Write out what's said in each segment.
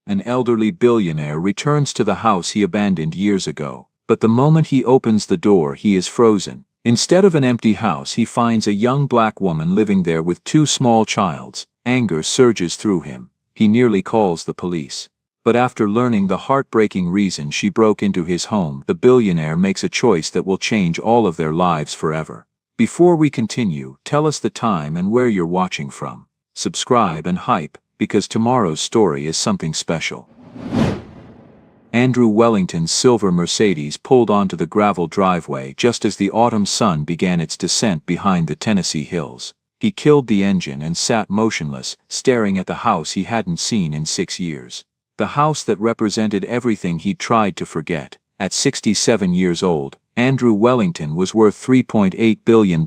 An elderly billionaire returns to the house he abandoned years ago. But the moment he opens the door, he is frozen. Instead of an empty house, he finds a young black woman living there with two small childs. Anger surges through him. He nearly calls the police. But after learning the heartbreaking reason she broke into his home, the billionaire makes a choice that will change all of their lives forever. Before we continue, tell us the time and where you're watching from. Subscribe and hype, because tomorrow's story is something special. Andrew Wellington's silver Mercedes pulled onto the gravel driveway just as the autumn sun began its descent behind the Tennessee hills. He killed the engine and sat motionless, staring at the house he hadn't seen in 6 years. The house that represented everything he'd tried to forget. At 67 years old, Andrew Wellington was worth $3.8 billion.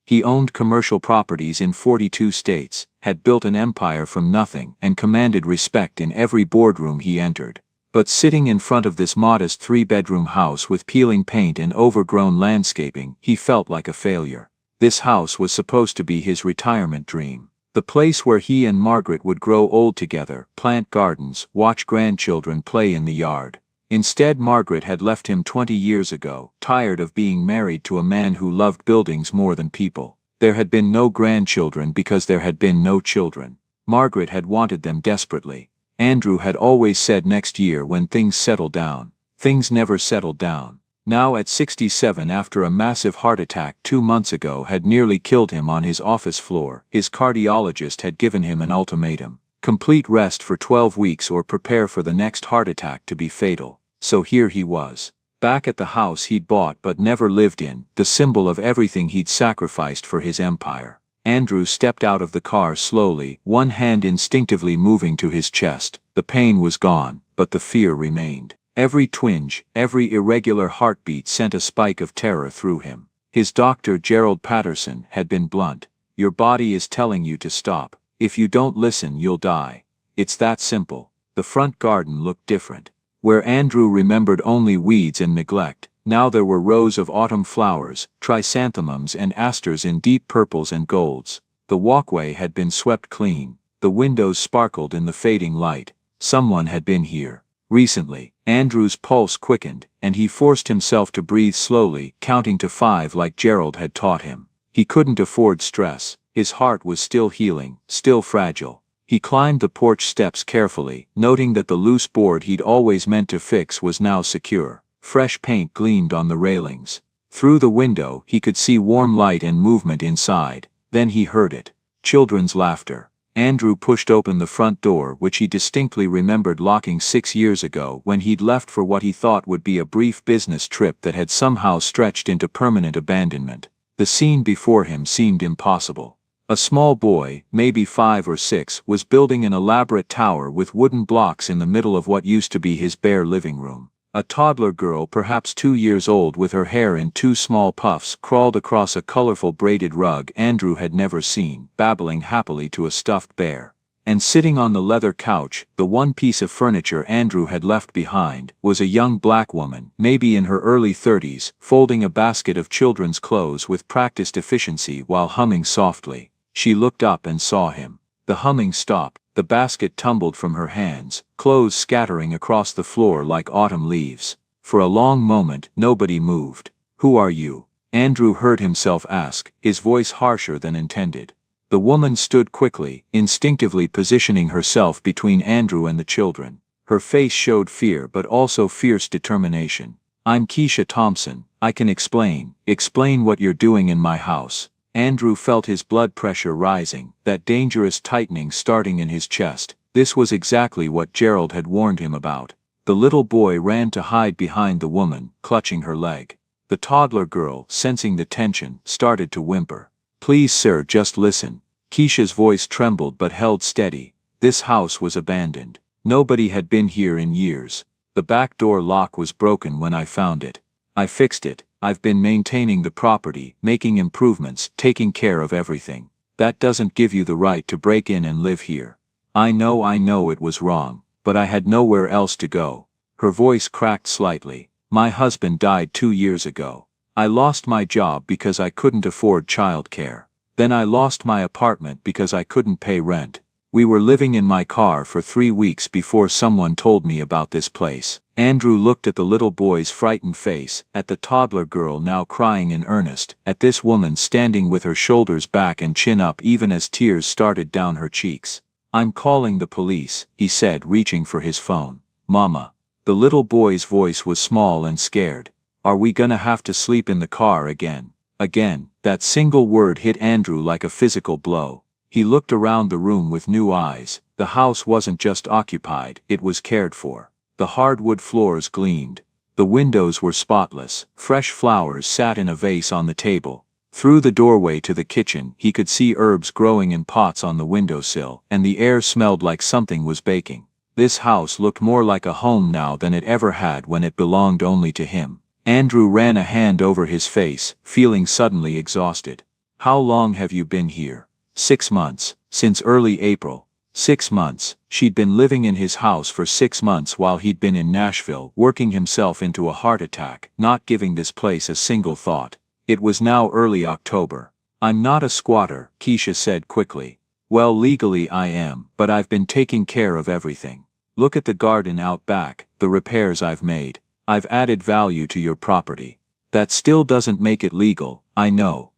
He owned commercial properties in 42 states, had built an empire from nothing, and commanded respect in every boardroom he entered. But sitting in front of this modest 3-bedroom house with peeling paint and overgrown landscaping, he felt like a failure. This house was supposed to be his retirement dream. The place where he and Margaret would grow old together, plant gardens, watch grandchildren play in the yard. Instead, Margaret had left him 20 years ago, tired of being married to a man who loved buildings more than people. There had been no grandchildren because there had been no children. Margaret had wanted them desperately. Andrew had always said next year when things settled down. Things never settled down. Now at 67, after a massive heart attack 2 months ago had nearly killed him on his office floor, his cardiologist had given him an ultimatum. Complete rest for 12 weeks or prepare for the next heart attack to be fatal. So here he was, back at the house he'd bought but never lived in, the symbol of everything he'd sacrificed for his empire. Andrew stepped out of the car slowly, one hand instinctively moving to his chest. The pain was gone, but the fear remained. Every twinge, every irregular heartbeat sent a spike of terror through him. His doctor, Gerald Patterson, had been blunt. Your body is telling you to stop. If you don't listen, you'll die. It's that simple. The front garden looked different. Where Andrew remembered only weeds and neglect, now there were rows of autumn flowers, chrysanthemums and asters in deep purples and golds. The walkway had been swept clean. The windows sparkled in the fading light. Someone had been here. Recently. Andrew's pulse quickened, and he forced himself to breathe slowly, counting to 5 like Gerald had taught him. He couldn't afford stress. His heart was still healing, still fragile. He climbed the porch steps carefully, noting that the loose board he'd always meant to fix was now secure. Fresh paint gleamed on the railings. Through the window, he could see warm light and movement inside. Then he heard it. Children's laughter. Andrew pushed open the front door, which he distinctly remembered locking 6 years ago when he'd left for what he thought would be a brief business trip that had somehow stretched into permanent abandonment. The scene before him seemed impossible. A small boy, maybe 5 or 6, was building an elaborate tower with wooden blocks in the middle of what used to be his bare living room. A toddler girl, perhaps 2 years old, with her hair in 2 small puffs, crawled across a colorful braided rug Andrew had never seen, babbling happily to a stuffed bear. And sitting on the leather couch, the one piece of furniture Andrew had left behind, was a young black woman, maybe in her early 30s, folding a basket of children's clothes with practiced efficiency while humming softly. She looked up and saw him. The humming stopped. The basket tumbled from her hands, clothes scattering across the floor like autumn leaves. For a long moment, nobody moved. "Who are you?" Andrew heard himself ask, his voice harsher than intended. The woman stood quickly, instinctively positioning herself between Andrew and the children. Her face showed fear but also fierce determination. "I'm Keisha Thompson. I can explain. Explain what you're doing in my house." Andrew felt his blood pressure rising, that dangerous tightening starting in his chest. This was exactly what Gerald had warned him about. The little boy ran to hide behind the woman, clutching her leg. The toddler girl, sensing the tension, started to whimper. "Please sir, just listen." Keisha's voice trembled but held steady. This house was abandoned. Nobody had been here in years. The back door lock was broken when I found it. I fixed it. I've been maintaining the property, making improvements, taking care of everything. That doesn't give you the right to break in and live here. I know it was wrong, but I had nowhere else to go." Her voice cracked slightly. "My husband died 2 years ago. I lost my job because I couldn't afford childcare. Then I lost my apartment because I couldn't pay rent. We were living in my car for 3 weeks before someone told me about this place. Andrew looked at the little boy's frightened face, at the toddler girl now crying in earnest, at this woman standing with her shoulders back and chin up even as tears started down her cheeks. "I'm calling the police," he said, reaching for his phone. "Mama." The little boy's voice was small and scared. "Are we gonna have to sleep in the car again?" Again, that single word hit Andrew like a physical blow. He looked around the room with new eyes. The house wasn't just occupied, it was cared for. The hardwood floors gleamed. The windows were spotless. Fresh flowers sat in a vase on the table. Through the doorway to the kitchen, he could see herbs growing in pots on the windowsill, and the air smelled like something was baking. This house looked more like a home now than it ever had when it belonged only to him. Andrew ran a hand over his face, feeling suddenly exhausted. "How long have you been here?" 6 months, since early April. 6 months, she'd been living in his house for 6 months while he'd been in Nashville working himself into a heart attack, not giving this place a single thought. It was now early October. "I'm not a squatter," Keisha said quickly. "Well, legally I am, but I've been taking care of everything. Look at the garden out back, the repairs I've made. I've added value to your property. That still doesn't make it legal, I know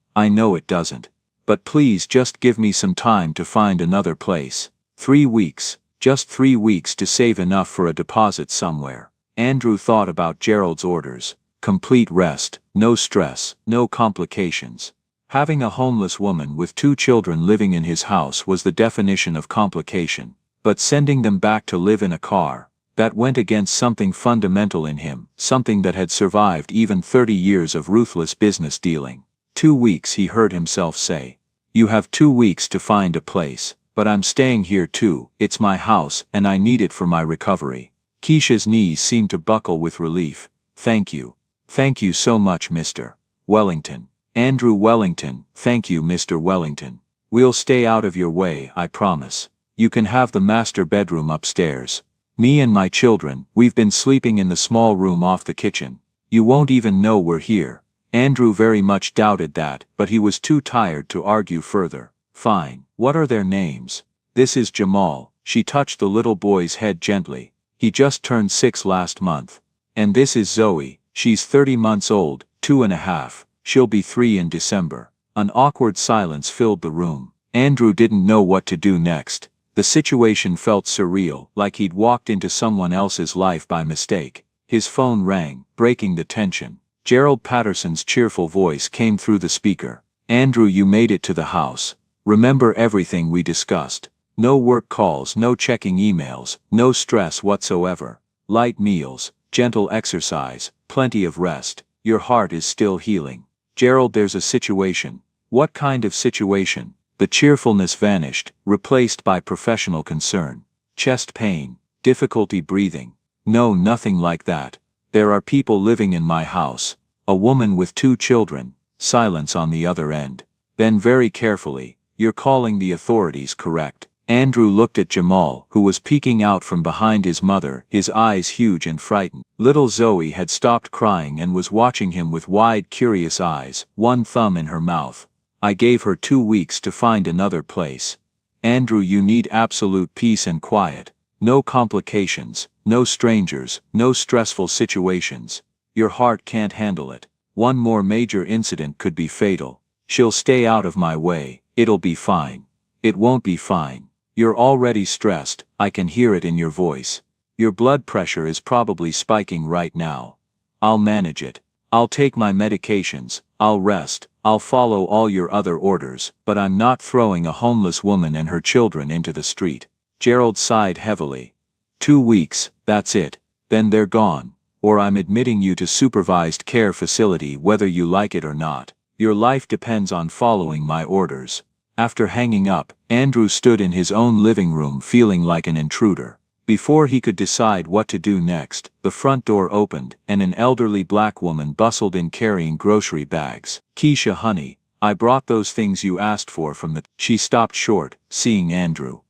it doesn't. But please just give me some time to find another place. 3 weeks, just 3 weeks to save enough for a deposit somewhere." Andrew thought about Gerald's orders. Complete rest, no stress, no complications. Having a homeless woman with 2 children living in his house was the definition of complication. But sending them back to live in a car, that went against something fundamental in him, something that had survived even 30 years of ruthless business dealing. 2 weeks, he heard himself say. "You have 2 weeks to find a place, but I'm staying here too. It's my house and I need it for my recovery." Keisha's knees seemed to buckle with relief. "Thank you. Thank you so much, Mr. Wellington." "Andrew Wellington." "Thank you, Mr. Wellington. We'll stay out of your way, I promise. You can have the master bedroom upstairs. Me and my children, we've been sleeping in the small room off the kitchen. You won't even know we're here." Andrew very much doubted that, but he was too tired to argue further. "Fine. What are their names?" "This is Jamal." She touched the little boy's head gently. "He just turned 6 last month. And this is Zoe. She's 30 months old, 2.5. She'll be 3 in December." An awkward silence filled the room. Andrew didn't know what to do next. The situation felt surreal, like he'd walked into someone else's life by mistake. His phone rang, breaking the tension. Gerald Patterson's cheerful voice came through the speaker. "Andrew, you made it to the house. Remember everything we discussed. No work calls, no checking emails, no stress whatsoever. Light meals, gentle exercise, plenty of rest. Your heart is still healing." "Gerald, there's a situation." "What kind of situation?" The cheerfulness vanished, replaced by professional concern. "Chest pain, difficulty breathing." "No, nothing like that. There are people living in my house. A woman with 2 children." Silence on the other end. Then very carefully, "You're calling the authorities, correct?" Andrew looked at Jamal, who was peeking out from behind his mother, his eyes huge and frightened. Little Zoe had stopped crying and was watching him with wide, curious eyes, one thumb in her mouth. "I gave her 2 weeks to find another place. Andrew, you need absolute peace and quiet. No complications, no strangers, no stressful situations. Your heart can't handle it. One more major incident could be fatal. She'll stay out of my way. It'll be fine." "It won't be fine. You're already stressed, I can hear it in your voice. Your blood pressure is probably spiking right now." "I'll manage it. I'll take my medications, I'll rest, I'll follow all your other orders, but I'm not throwing a homeless woman and her children into the street." Gerald sighed heavily. 2 weeks, that's it. Then they're gone. Or I'm admitting you to supervised care facility whether you like it or not. Your life depends on following my orders. After hanging up, Andrew stood in his own living room feeling like an intruder. Before he could decide what to do next, the front door opened, and an elderly black woman bustled in carrying grocery bags. "Keisha, honey, I brought those things you asked for from the—" She stopped short, seeing Andrew.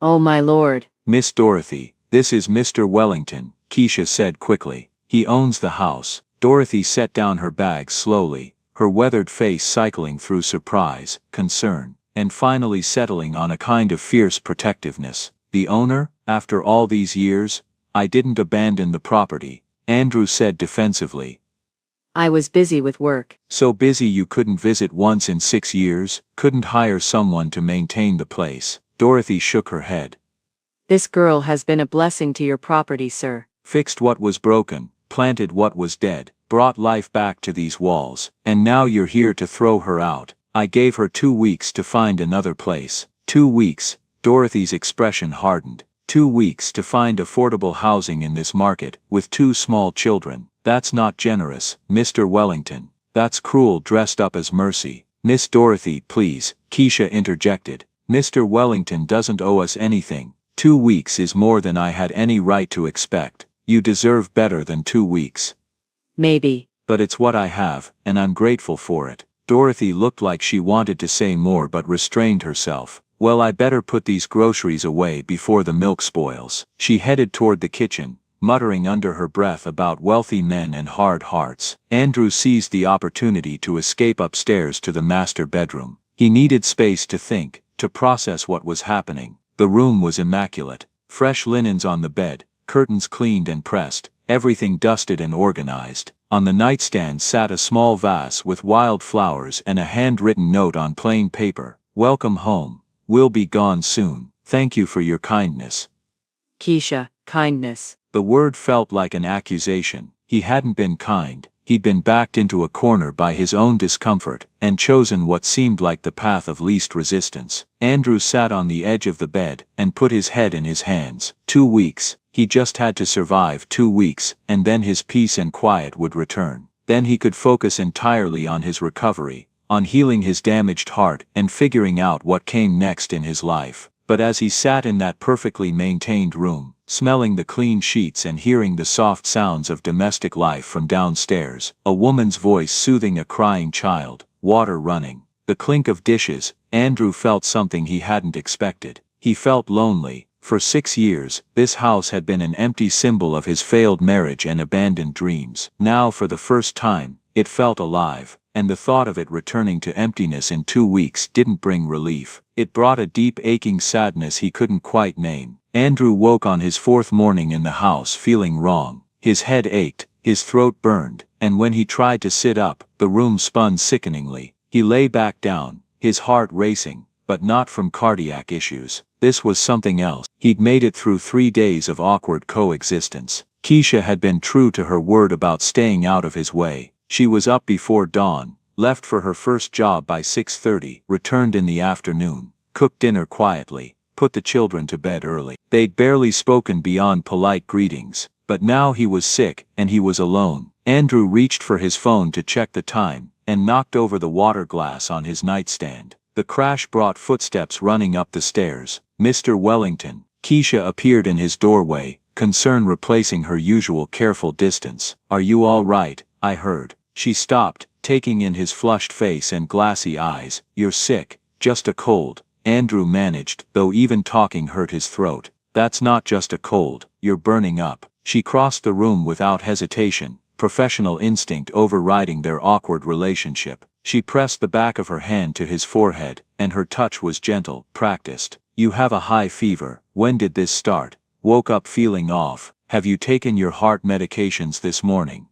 "Oh my lord." "Miss Dorothy, this is Mr. Wellington," Keisha said quickly. "He owns the house." Dorothy set down her bags slowly, her weathered face cycling through surprise, concern, and finally settling on a kind of fierce protectiveness. The owner, after all these years? I didn't abandon the property, Andrew said defensively. I was busy with work. So busy you couldn't visit once in 6 years, couldn't hire someone to maintain the place. Dorothy shook her head. This girl has been a blessing to your property, sir. Fixed what was broken, planted what was dead, brought life back to these walls, and now you're here to throw her out. I gave her 2 weeks to find another place. 2 weeks, Dorothy's expression hardened. 2 weeks to find affordable housing in this market, with 2 small children. That's not generous, Mr. Wellington. That's cruel dressed up as mercy. Miss Dorothy, please, Keisha interjected. Mr. Wellington doesn't owe us anything. 2 weeks is more than I had any right to expect. You deserve better than 2 weeks. Maybe. But it's what I have, and I'm grateful for it. Dorothy looked like she wanted to say more but restrained herself. Well, I better put these groceries away before the milk spoils. She headed toward the kitchen, muttering under her breath about wealthy men and hard hearts. Andrew seized the opportunity to escape upstairs to the master bedroom. He needed space to think, to process what was happening. The room was immaculate. Fresh linens on the bed, curtains cleaned and pressed, everything dusted and organized. On the nightstand sat a small vase with wild flowers and a handwritten note on plain paper. Welcome home. We'll be gone soon. Thank you for your kindness. Keisha, kindness. The word felt like an accusation. He hadn't been kind. He'd been backed into a corner by his own discomfort, and chosen what seemed like the path of least resistance. Andrew sat on the edge of the bed, and put his head in his hands. 2 weeks. He just had to survive 2 weeks, and then his peace and quiet would return. Then he could focus entirely on his recovery, on healing his damaged heart and figuring out what came next in his life. But as he sat in that perfectly maintained room, smelling the clean sheets and hearing the soft sounds of domestic life from downstairs, a woman's voice soothing a crying child, water running, the clink of dishes, Andrew felt something he hadn't expected. He felt lonely. For 6 years, this house had been an empty symbol of his failed marriage and abandoned dreams. Now for the first time, it felt alive, and the thought of it returning to emptiness in 2 weeks didn't bring relief. It brought a deep aching sadness he couldn't quite name. Andrew woke on his 4th morning in the house feeling wrong. His head ached, his throat burned, and when he tried to sit up, the room spun sickeningly. He lay back down, his heart racing, but not from cardiac issues. This was something else. He'd made it through 3 days of awkward coexistence. Keisha had been true to her word about staying out of his way. She was up before dawn, left for her first job by 6:30, returned in the afternoon, cooked dinner quietly, put the children to bed early. They'd barely spoken beyond polite greetings, but now he was sick, and he was alone. Andrew reached for his phone to check the time, and knocked over the water glass on his nightstand. The crash brought footsteps running up the stairs. Mr. Wellington. Keisha appeared in his doorway, concern replacing her usual careful distance. Are you all right? I heard. She stopped, taking in his flushed face and glassy eyes. You're sick. Just a cold. Andrew managed, though even talking hurt his throat. That's not just a cold. You're burning up. She crossed the room without hesitation, professional instinct overriding their awkward relationship. She pressed the back of her hand to his forehead, and her touch was gentle, practiced. You have a high fever. When did this start? Woke up feeling off. Have you taken your heart medications this morning?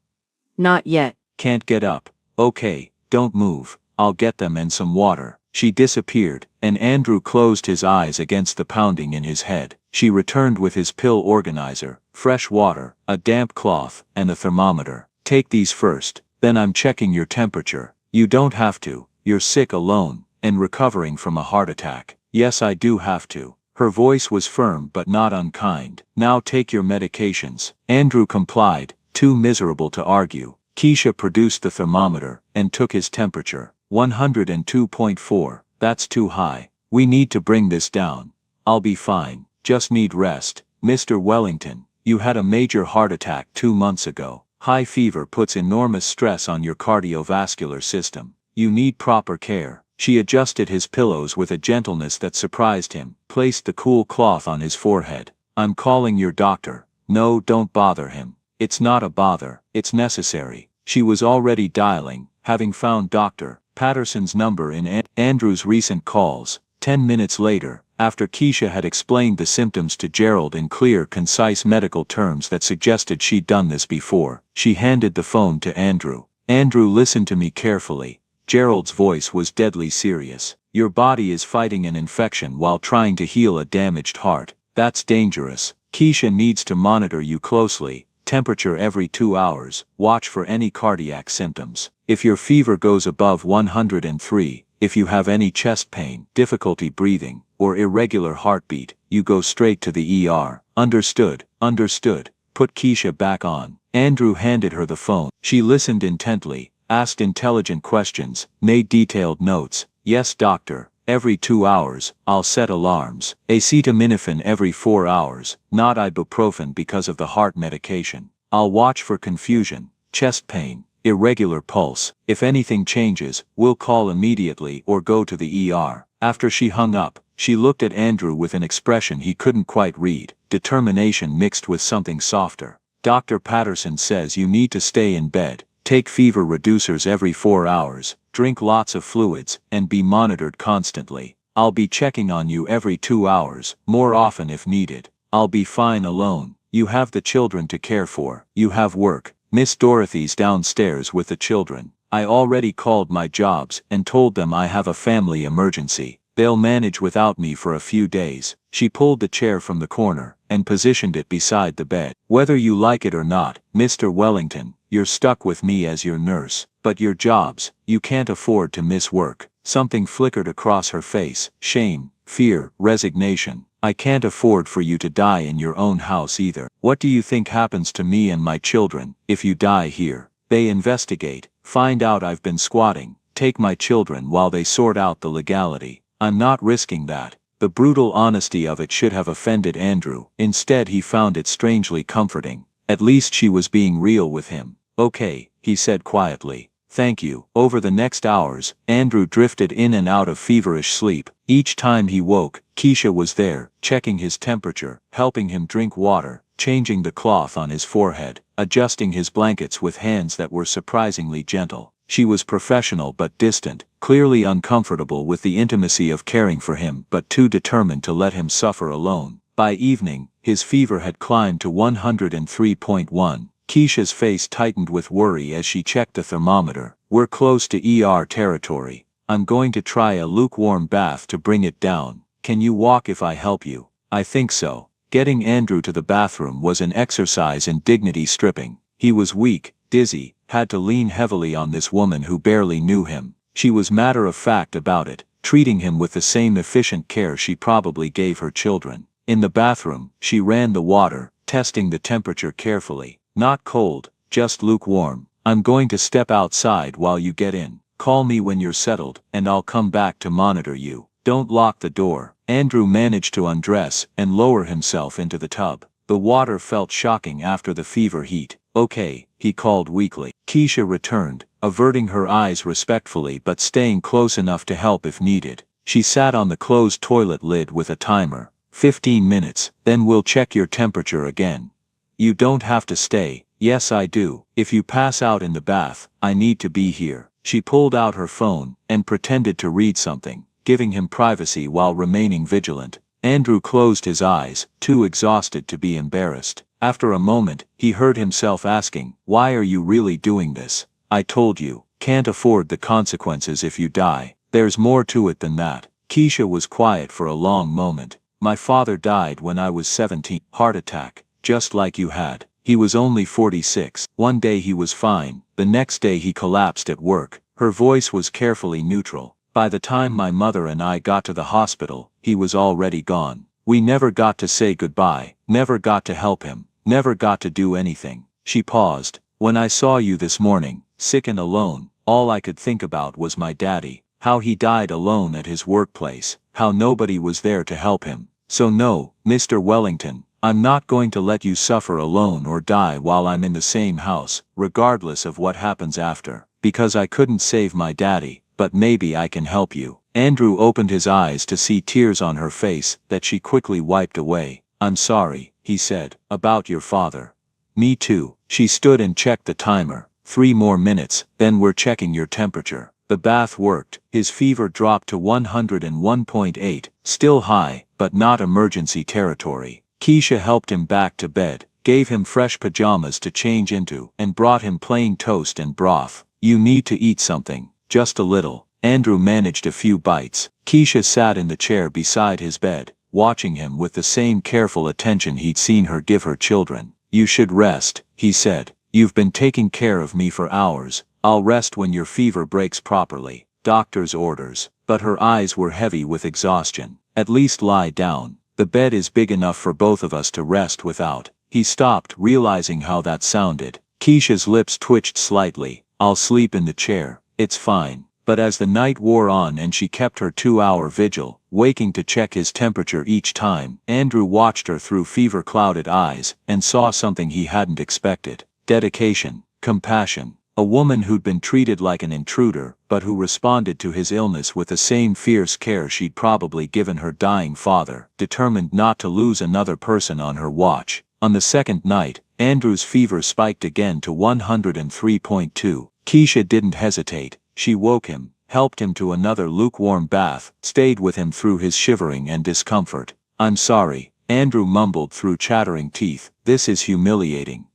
Not yet. Can't get up. Okay, don't move. I'll get them and some water. She disappeared, and Andrew closed his eyes against the pounding in his head. She returned with his pill organizer, fresh water, a damp cloth, and a thermometer. Take these first, then I'm checking your temperature. You don't have to. You're sick alone, and recovering from a heart attack. Yes, I do have to. Her voice was firm but not unkind. Now take your medications. Andrew complied, too miserable to argue. Keisha produced the thermometer, and took his temperature. 102.4. That's too high. We need to bring this down. I'll be fine. Just need rest. Mr. Wellington, you had a major heart attack 2 months ago. High fever puts enormous stress on your cardiovascular system. You need proper care. She adjusted his pillows with a gentleness that surprised him, placed the cool cloth on his forehead. I'm calling your doctor. No, don't bother him. It's not a bother, it's necessary. She was already dialing, having found Dr. Patterson's number in Andrew's recent calls. 10 minutes later, after Keisha had explained the symptoms to Gerald in clear, concise medical terms that suggested she'd done this before, she handed the phone to Andrew. Andrew listened to me carefully. Gerald's voice was deadly serious. Your body is fighting an infection while trying to heal a damaged heart. That's dangerous. Keisha needs to monitor you closely. Temperature every 2 hours. Watch for any cardiac symptoms. If your fever goes above 103, if you have any chest pain, difficulty breathing, or irregular heartbeat, you go straight to the ER. Understood? Understood. Put Keisha back on. Andrew handed her the phone. She listened intently, asked intelligent questions, made detailed notes. Yes, doctor. Every 2 hours, I'll set alarms. Acetaminophen every 4 hours, not ibuprofen because of the heart medication. I'll watch for confusion, chest pain, irregular pulse. If anything changes, we'll call immediately or go to the ER. After she hung up, she looked at Andrew with an expression he couldn't quite read, determination mixed with something softer. Dr. Patterson says you need to stay in bed, take fever reducers every 4 hours, drink lots of fluids, and be monitored constantly. I'll be checking on you every 2 hours, more often if needed. I'll be fine alone. You have the children to care for. You have work. Miss Dorothy's downstairs with the children. I already called my jobs and told them I have a family emergency. They'll manage without me for a few days. She pulled the chair from the corner and positioned it beside the bed. Whether you like it or not, Mr. Wellington, you're stuck with me as your nurse. But your jobs, you can't afford to miss work. Something flickered across her face. Shame, fear, resignation. I can't afford for you to die in your own house either. What do you think happens to me and my children if you die here? They investigate, find out I've been squatting, take my children while they sort out the legality. I'm not risking that. The brutal honesty of it should have offended Andrew. Instead, he found it strangely comforting. At least she was being real with him. Okay, he said quietly. Thank you. Over the next hours, Andrew drifted in and out of feverish sleep. Each time he woke, Keisha was there, checking his temperature, helping him drink water, changing the cloth on his forehead, adjusting his blankets with hands that were surprisingly gentle. She was professional but distant, clearly uncomfortable with the intimacy of caring for him but too determined to let him suffer alone. By evening, his fever had climbed to 103.1. Keisha's face tightened with worry as she checked the thermometer. We're close to ER territory. I'm going to try a lukewarm bath to bring it down. Can you walk if I help you? I think so. Getting Andrew to the bathroom was an exercise in dignity stripping. He was weak, dizzy, had to lean heavily on this woman who barely knew him. She was matter-of-fact about it, treating him with the same efficient care she probably gave her children. In the bathroom, she ran the water, testing the temperature carefully. Not cold, just lukewarm. I'm going to step outside while you get in. Call me when you're settled, and I'll come back to monitor you. Don't lock the door. Andrew managed to undress and lower himself into the tub. The water felt shocking after the fever heat. Okay, he called weakly. Keisha returned, averting her eyes respectfully but staying close enough to help if needed. She sat on the closed toilet lid with a timer. 15 minutes, then we'll check your temperature again. You don't have to stay. Yes, I do. If you pass out in the bath, I need to be here. She pulled out her phone and pretended to read something, giving him privacy while remaining vigilant. Andrew closed his eyes, too exhausted to be embarrassed. After a moment, he heard himself asking, "Why are you really doing this? I told you, can't afford the consequences if you die. There's more to it than that." Keisha was quiet for a long moment. "My father died when I was 17. Heart attack. Just like you had. He was only 46. One day he was fine, the next day he collapsed at work." Her voice was carefully neutral. "By the time my mother and I got to the hospital, he was already gone. We never got to say goodbye, never got to help him, never got to do anything." She paused. "When I saw you this morning, sick and alone, all I could think about was my daddy, how he died alone at his workplace, how nobody was there to help him. So no, Mr. Wellington, I'm not going to let you suffer alone or die while I'm in the same house, regardless of what happens after, because I couldn't save my daddy, but maybe I can help you." Andrew opened his eyes to see tears on her face that she quickly wiped away. "I'm sorry," he said, "about your father." "Me too." She stood and checked the timer. 3 more minutes, then we're checking your temperature. The bath worked. His fever dropped to 101.8, still high, but not emergency territory. Keisha helped him back to bed, gave him fresh pajamas to change into, and brought him plain toast and broth. "You need to eat something, just a little." Andrew managed a few bites. Keisha sat in the chair beside his bed, watching him with the same careful attention he'd seen her give her children. "You should rest," he said. "You've been taking care of me for hours. I'll rest when your fever breaks properly." Doctor's orders. But her eyes were heavy with exhaustion. "At least lie down. The bed is big enough for both of us to rest without." He stopped, realizing how that sounded. Keisha's lips twitched slightly. "I'll sleep in the chair. It's fine." But as the night wore on and she kept her 2-hour vigil, waking to check his temperature each time, Andrew watched her through fever-clouded eyes and saw something he hadn't expected. Dedication, compassion. A woman who'd been treated like an intruder, but who responded to his illness with the same fierce care she'd probably given her dying father, determined not to lose another person on her watch. On the second night, Andrew's fever spiked again to 103.2. Keisha didn't hesitate. She woke him, helped him to another lukewarm bath, stayed with him through his shivering and discomfort. "I'm sorry," Andrew mumbled through chattering teeth. "This is humiliating."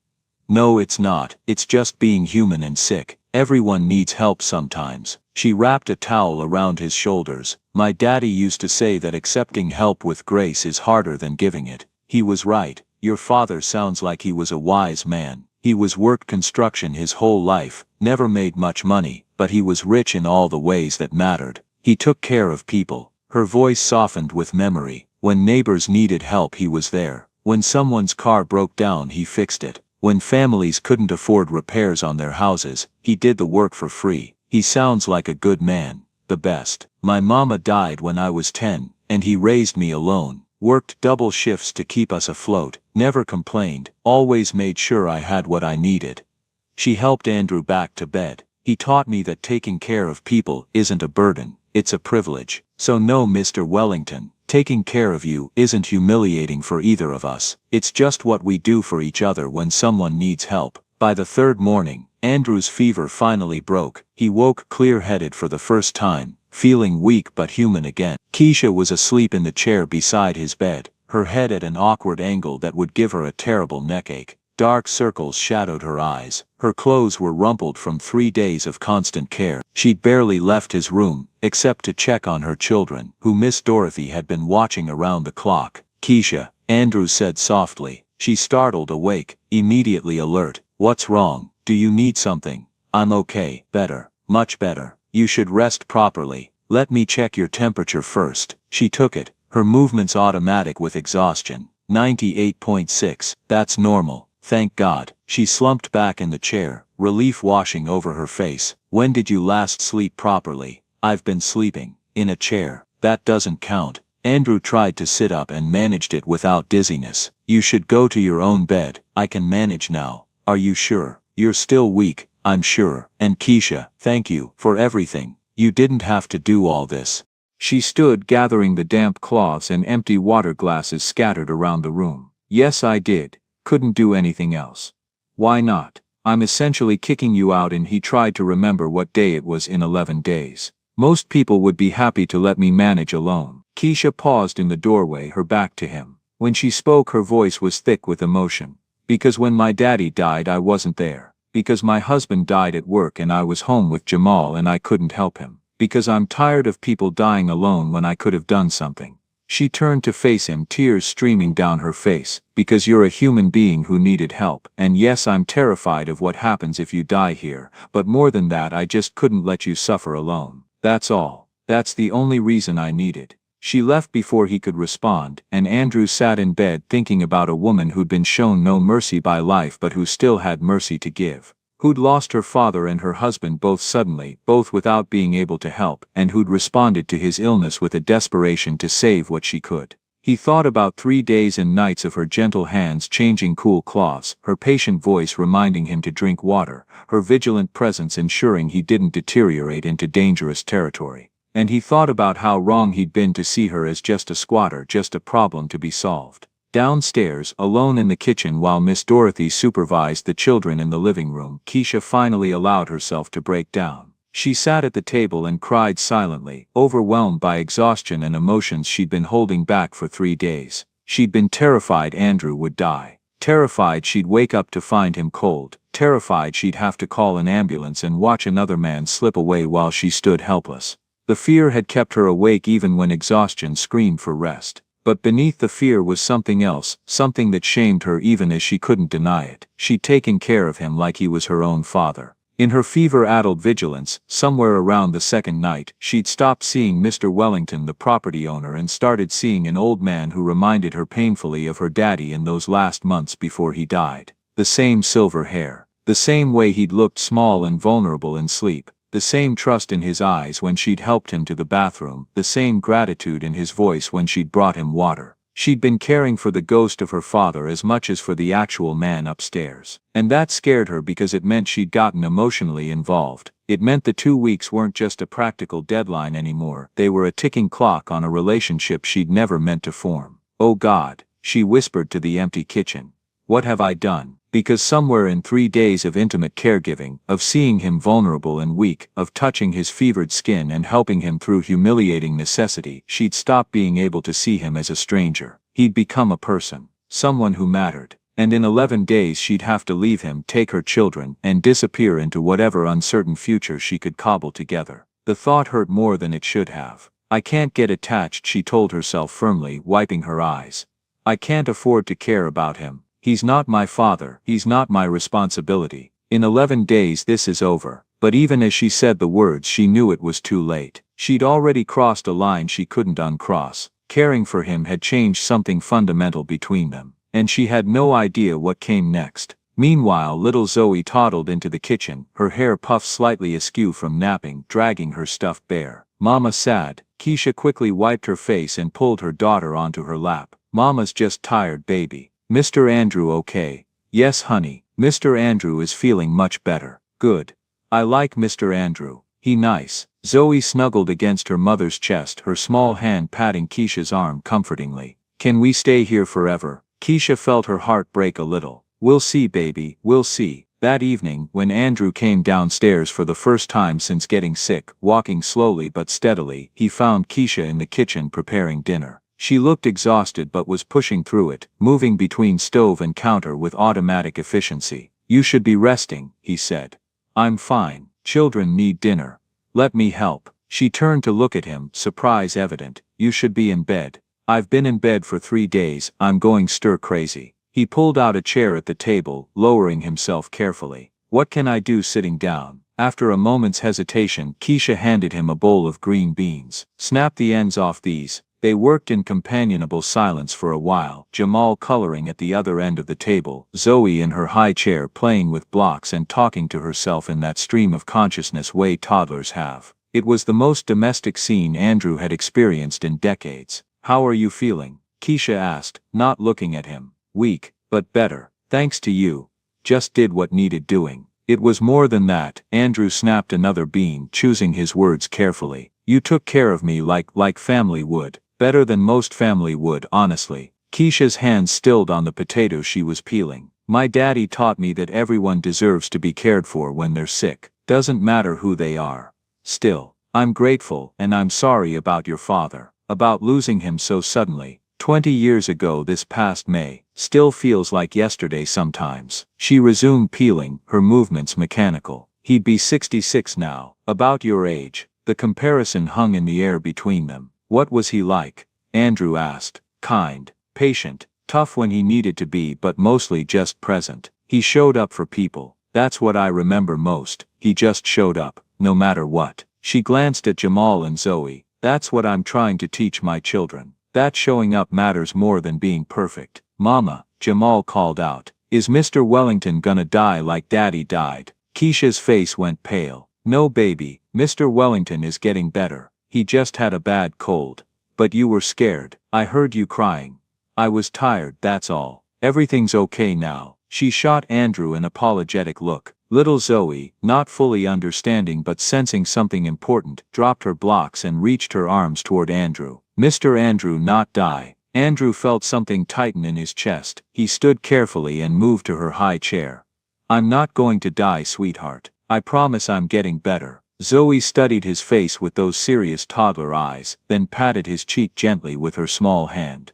"No, it's not. It's just being human and sick. Everyone needs help sometimes." She wrapped a towel around his shoulders. "My daddy used to say that accepting help with grace is harder than giving it. He was right. Your father sounds like he was a wise man. He was worked construction his whole life, never made much money, but he was rich in all the ways that mattered. He took care of people." Her voice softened with memory. "When neighbors needed help, he was there. When someone's car broke down, he fixed it. When families couldn't afford repairs on their houses, he did the work for free. He sounds like a good man. The best. My mama died when I was 10, and he raised me alone. Worked double shifts to keep us afloat, never complained, always made sure I had what I needed." She helped Andrew back to bed. "He taught me that taking care of people isn't a burden, it's a privilege. So no, Mr. Wellington, taking care of you isn't humiliating for either of us. It's just what we do for each other when someone needs help." By the third morning, Andrew's fever finally broke. He woke clear-headed for the first time, feeling weak but human again. Keisha was asleep in the chair beside his bed, her head at an awkward angle that would give her a terrible neckache. Dark circles shadowed her eyes. Her clothes were rumpled from 3 days of constant care. She'd barely left his room, except to check on her children, who Miss Dorothy had been watching around the clock. "Keisha," Andrew said softly. She startled awake, immediately alert. "What's wrong? Do you need something?" "I'm okay. Better. Much better. You should rest properly. Let me check your temperature first." She took it, her movements automatic with exhaustion. 98.6. "That's normal. Thank God." She slumped back in the chair, relief washing over her face. "When did you last sleep properly?" "I've been sleeping in a chair." "That doesn't count." Andrew tried to sit up and managed it without dizziness. "You should go to your own bed. I can manage now." "Are you sure?" "You're still weak." "I'm sure." "And Keisha, thank you for everything. You didn't have to do all this." She stood gathering the damp cloths and empty water glasses scattered around the room. "Yes, I did. Couldn't do anything else." "Why not? I'm essentially kicking you out." And he tried to remember what day it was in 11 days. "Most people would be happy to let me manage alone." Keisha paused in the doorway, her back to him. When she spoke, her voice was thick with emotion. "Because when my daddy died, I wasn't there. Because my husband died at work and I was home with Jamal and I couldn't help him. Because I'm tired of people dying alone when I could have done something." She turned to face him, tears streaming down her face. "Because you're a human being who needed help. And yes, I'm terrified of what happens if you die here, but more than that, I just couldn't let you suffer alone. That's all. That's the only reason I needed." She left before he could respond, and Andrew sat in bed thinking about a woman who'd been shown no mercy by life but who still had mercy to give. Who'd lost her father and her husband both suddenly, both without being able to help, and who'd responded to his illness with a desperation to save what she could. He thought about 3 days and nights of her gentle hands changing cool cloths, her patient voice reminding him to drink water, her vigilant presence ensuring he didn't deteriorate into dangerous territory. And he thought about how wrong he'd been to see her as just a squatter, just a problem to be solved. Downstairs, alone in the kitchen while Miss Dorothy supervised the children in the living room, Keisha finally allowed herself to break down. She sat at the table and cried silently, overwhelmed by exhaustion and emotions she'd been holding back for 3 days. She'd been terrified Andrew would die. Terrified she'd wake up to find him cold. Terrified she'd have to call an ambulance and watch another man slip away while she stood helpless. The fear had kept her awake even when exhaustion screamed for rest. But beneath the fear was something else, something that shamed her even as she couldn't deny it. She'd taken care of him like he was her own father. In her fever-addled vigilance, somewhere around the second night, she'd stopped seeing Mr. Wellington, the property owner, and started seeing an old man who reminded her painfully of her daddy in those last months before he died. The same silver hair. The same way he'd looked small and vulnerable in sleep. The same trust in his eyes when she'd helped him to the bathroom. The same gratitude in his voice when she'd brought him water. She'd been caring for the ghost of her father as much as for the actual man upstairs. And that scared her because it meant she'd gotten emotionally involved. It meant the 2 weeks weren't just a practical deadline anymore, they were a ticking clock on a relationship she'd never meant to form. "Oh God," she whispered to the empty kitchen. "What have I done?" Because somewhere in 3 days of intimate caregiving, of seeing him vulnerable and weak, of touching his fevered skin and helping him through humiliating necessity, she'd stopped being able to see him as a stranger. He'd become a person, someone who mattered. And in 11 days she'd have to leave him, take her children, and disappear into whatever uncertain future she could cobble together. The thought hurt more than it should have. "I can't get attached," she told herself firmly, wiping her eyes. "I can't afford to care about him. He's not my father, he's not my responsibility. In 11 days this is over." But even as she said the words she knew it was too late. She'd already crossed a line she couldn't uncross. Caring for him had changed something fundamental between them, and she had no idea what came next. Meanwhile little Zoe toddled into the kitchen, her hair puffed slightly askew from napping, dragging her stuffed bear. "Mama sad." Keisha quickly wiped her face and pulled her daughter onto her lap. "Mama's just tired, baby." "Mr. Andrew okay?" "Yes honey, Mr. Andrew is feeling much better." "Good. I like Mr. Andrew. He nice." Zoe snuggled against her mother's chest, her small hand patting Keisha's arm comfortingly. "Can we stay here forever?" Keisha felt her heart break a little. "We'll see baby, we'll see." That evening, when Andrew came downstairs for the first time since getting sick, walking slowly but steadily, he found Keisha in the kitchen preparing dinner. She looked exhausted but was pushing through it, moving between stove and counter with automatic efficiency. "You should be resting," he said. "I'm fine. Children need dinner. Let me help." She turned to look at him, surprise evident. "You should be in bed." "I've been in bed for 3 days, I'm going stir crazy." He pulled out a chair at the table, lowering himself carefully. "What can I do sitting down?" After a moment's hesitation, Keisha handed him a bowl of green beans. "Snap the ends off these." They worked in companionable silence for a while, Jamal coloring at the other end of the table, Zoe in her high chair playing with blocks and talking to herself in that stream of consciousness way toddlers have. It was the most domestic scene Andrew had experienced in decades. "How are you feeling?" Keisha asked, not looking at him. "Weak, but better. Thanks to you. Just did what needed doing." "It was more than that." Andrew snapped another bean, choosing his words carefully. "You took care of me like family would. Better than most family would, honestly." Keisha's hands stilled on the potatoes she was peeling. "My daddy taught me that everyone deserves to be cared for when they're sick. Doesn't matter who they are. Still, I'm grateful, and I'm sorry about your father. About losing him so suddenly. 20 years ago this past May. Still feels like yesterday sometimes." She resumed peeling, her movements mechanical. "He'd be 66 now. About your age." The comparison hung in the air between them. "What was he like?" Andrew asked. "Kind, patient, tough when he needed to be, but mostly just present. He showed up for people. That's what I remember most. He just showed up, no matter what." She glanced at Jamal and Zoe. "That's what I'm trying to teach my children. That showing up matters more than being perfect." "Mama," Jamal called out, "is Mr. Wellington gonna die like Daddy died?" Keisha's face went pale. "No baby, Mr. Wellington is getting better. He just had a bad cold. But you were scared. I heard you crying. I was tired, that's all. Everything's okay now." She shot Andrew an apologetic look. Little Zoe, not fully understanding but sensing something important, dropped her blocks and reached her arms toward Andrew. "Mr. Andrew not die." Andrew felt something tighten in his chest. He stood carefully and moved to her high chair. "I'm not going to die, sweetheart. I promise I'm getting better." Zoe studied his face with those serious toddler eyes, then patted his cheek gently with her small hand.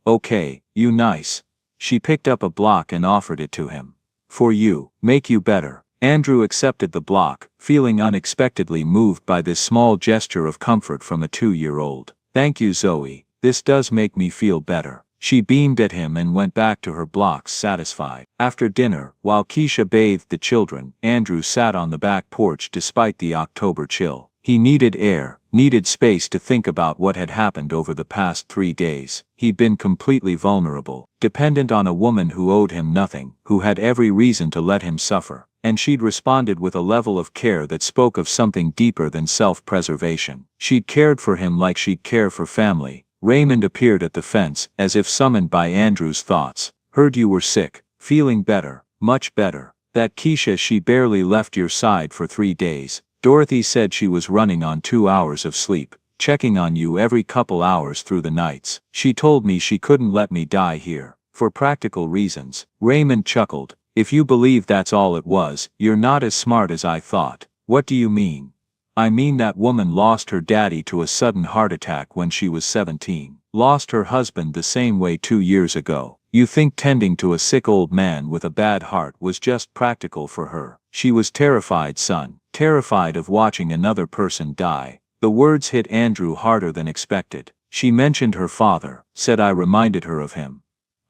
Okay, you nice. She picked up a block and offered it to him. For you, make you better. Andrew accepted the block, feeling unexpectedly moved by this small gesture of comfort from a 2-year-old. Thank you, Zoe, this does make me feel better. She beamed at him and went back to her blocks satisfied. After dinner, while Keisha bathed the children, Andrew sat on the back porch despite the October chill. He needed air, needed space to think about what had happened over the past 3 days. He'd been completely vulnerable, dependent on a woman who owed him nothing, who had every reason to let him suffer. And she'd responded with a level of care that spoke of something deeper than self-preservation. She'd cared for him like she'd care for family. Raymond appeared at the fence, as if summoned by Andrew's thoughts. Heard you were sick. Feeling better. Much better. That Keisha, she barely left your side for 3 days. Dorothy said she was running on 2 hours of sleep, checking on you every couple hours through the nights. She told me she couldn't let me die here. For practical reasons. Raymond chuckled. If you believe that's all it was, you're not as smart as I thought. What do you mean? I mean that woman lost her daddy to a sudden heart attack when she was 17. Lost her husband the same way 2 years ago. You think tending to a sick old man with a bad heart was just practical for her? She was terrified, son. Terrified of watching another person die. The words hit Andrew harder than expected. She mentioned her father, said I reminded her of him.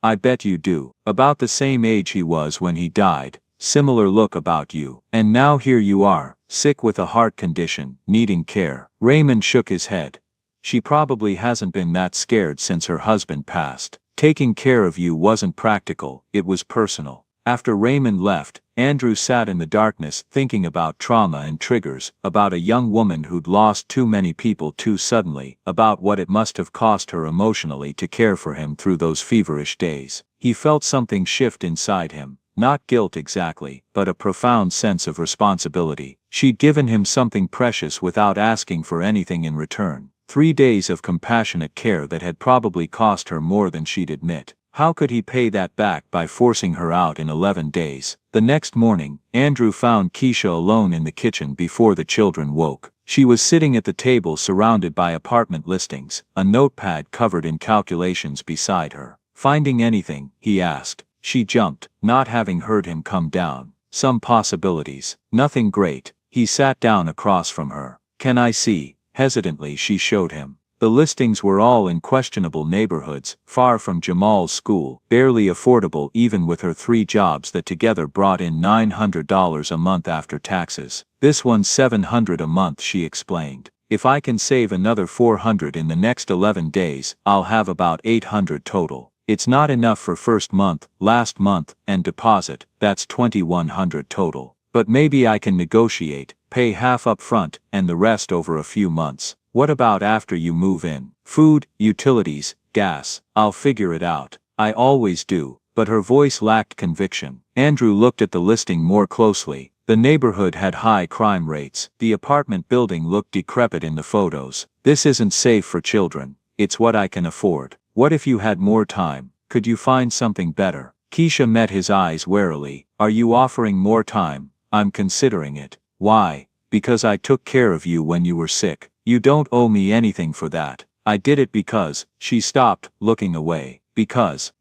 I bet you do. About the same age he was when he died. Similar look about you. And now here you are, sick with a heart condition, needing care. Raymond shook his head. She probably hasn't been that scared since her husband passed. Taking care of you wasn't practical, it was personal. After Raymond left, Andrew sat in the darkness thinking about trauma and triggers, about a young woman who'd lost too many people too suddenly, about what it must have cost her emotionally to care for him through those feverish days. He felt something shift inside him, not guilt exactly, but a profound sense of responsibility. She'd given him something precious without asking for anything in return. 3 days of compassionate care that had probably cost her more than she'd admit. How could he pay that back by forcing her out in 11 days? The next morning, Andrew found Keisha alone in the kitchen before the children woke. She was sitting at the table surrounded by apartment listings, a notepad covered in calculations beside her. Finding anything? He asked. She jumped, not having heard him come down. Some possibilities. Nothing great. He sat down across from her. Can I see? Hesitantly she showed him. The listings were all in questionable neighborhoods, far from Jamal's school, barely affordable even with her 3 jobs that together brought in $900 a month after taxes. This one's $700 a month, she explained. If I can save another $400 in the next 11 days, I'll have about $800 total. It's not enough for first month, last month, and deposit, that's $2,100 total. But maybe I can negotiate, pay half up front, and the rest over a few months. What about after you move in? Food, utilities, gas. I'll figure it out. I always do. But her voice lacked conviction. Andrew looked at the listing more closely. The neighborhood had high crime rates. The apartment building looked decrepit in the photos. This isn't safe for children. It's what I can afford. What if you had more time? Could you find something better? Keisha met his eyes warily. Are you offering more time? I'm considering it. Why? Because I took care of you when you were sick. You don't owe me anything for that. I did it because, she stopped, looking away. Because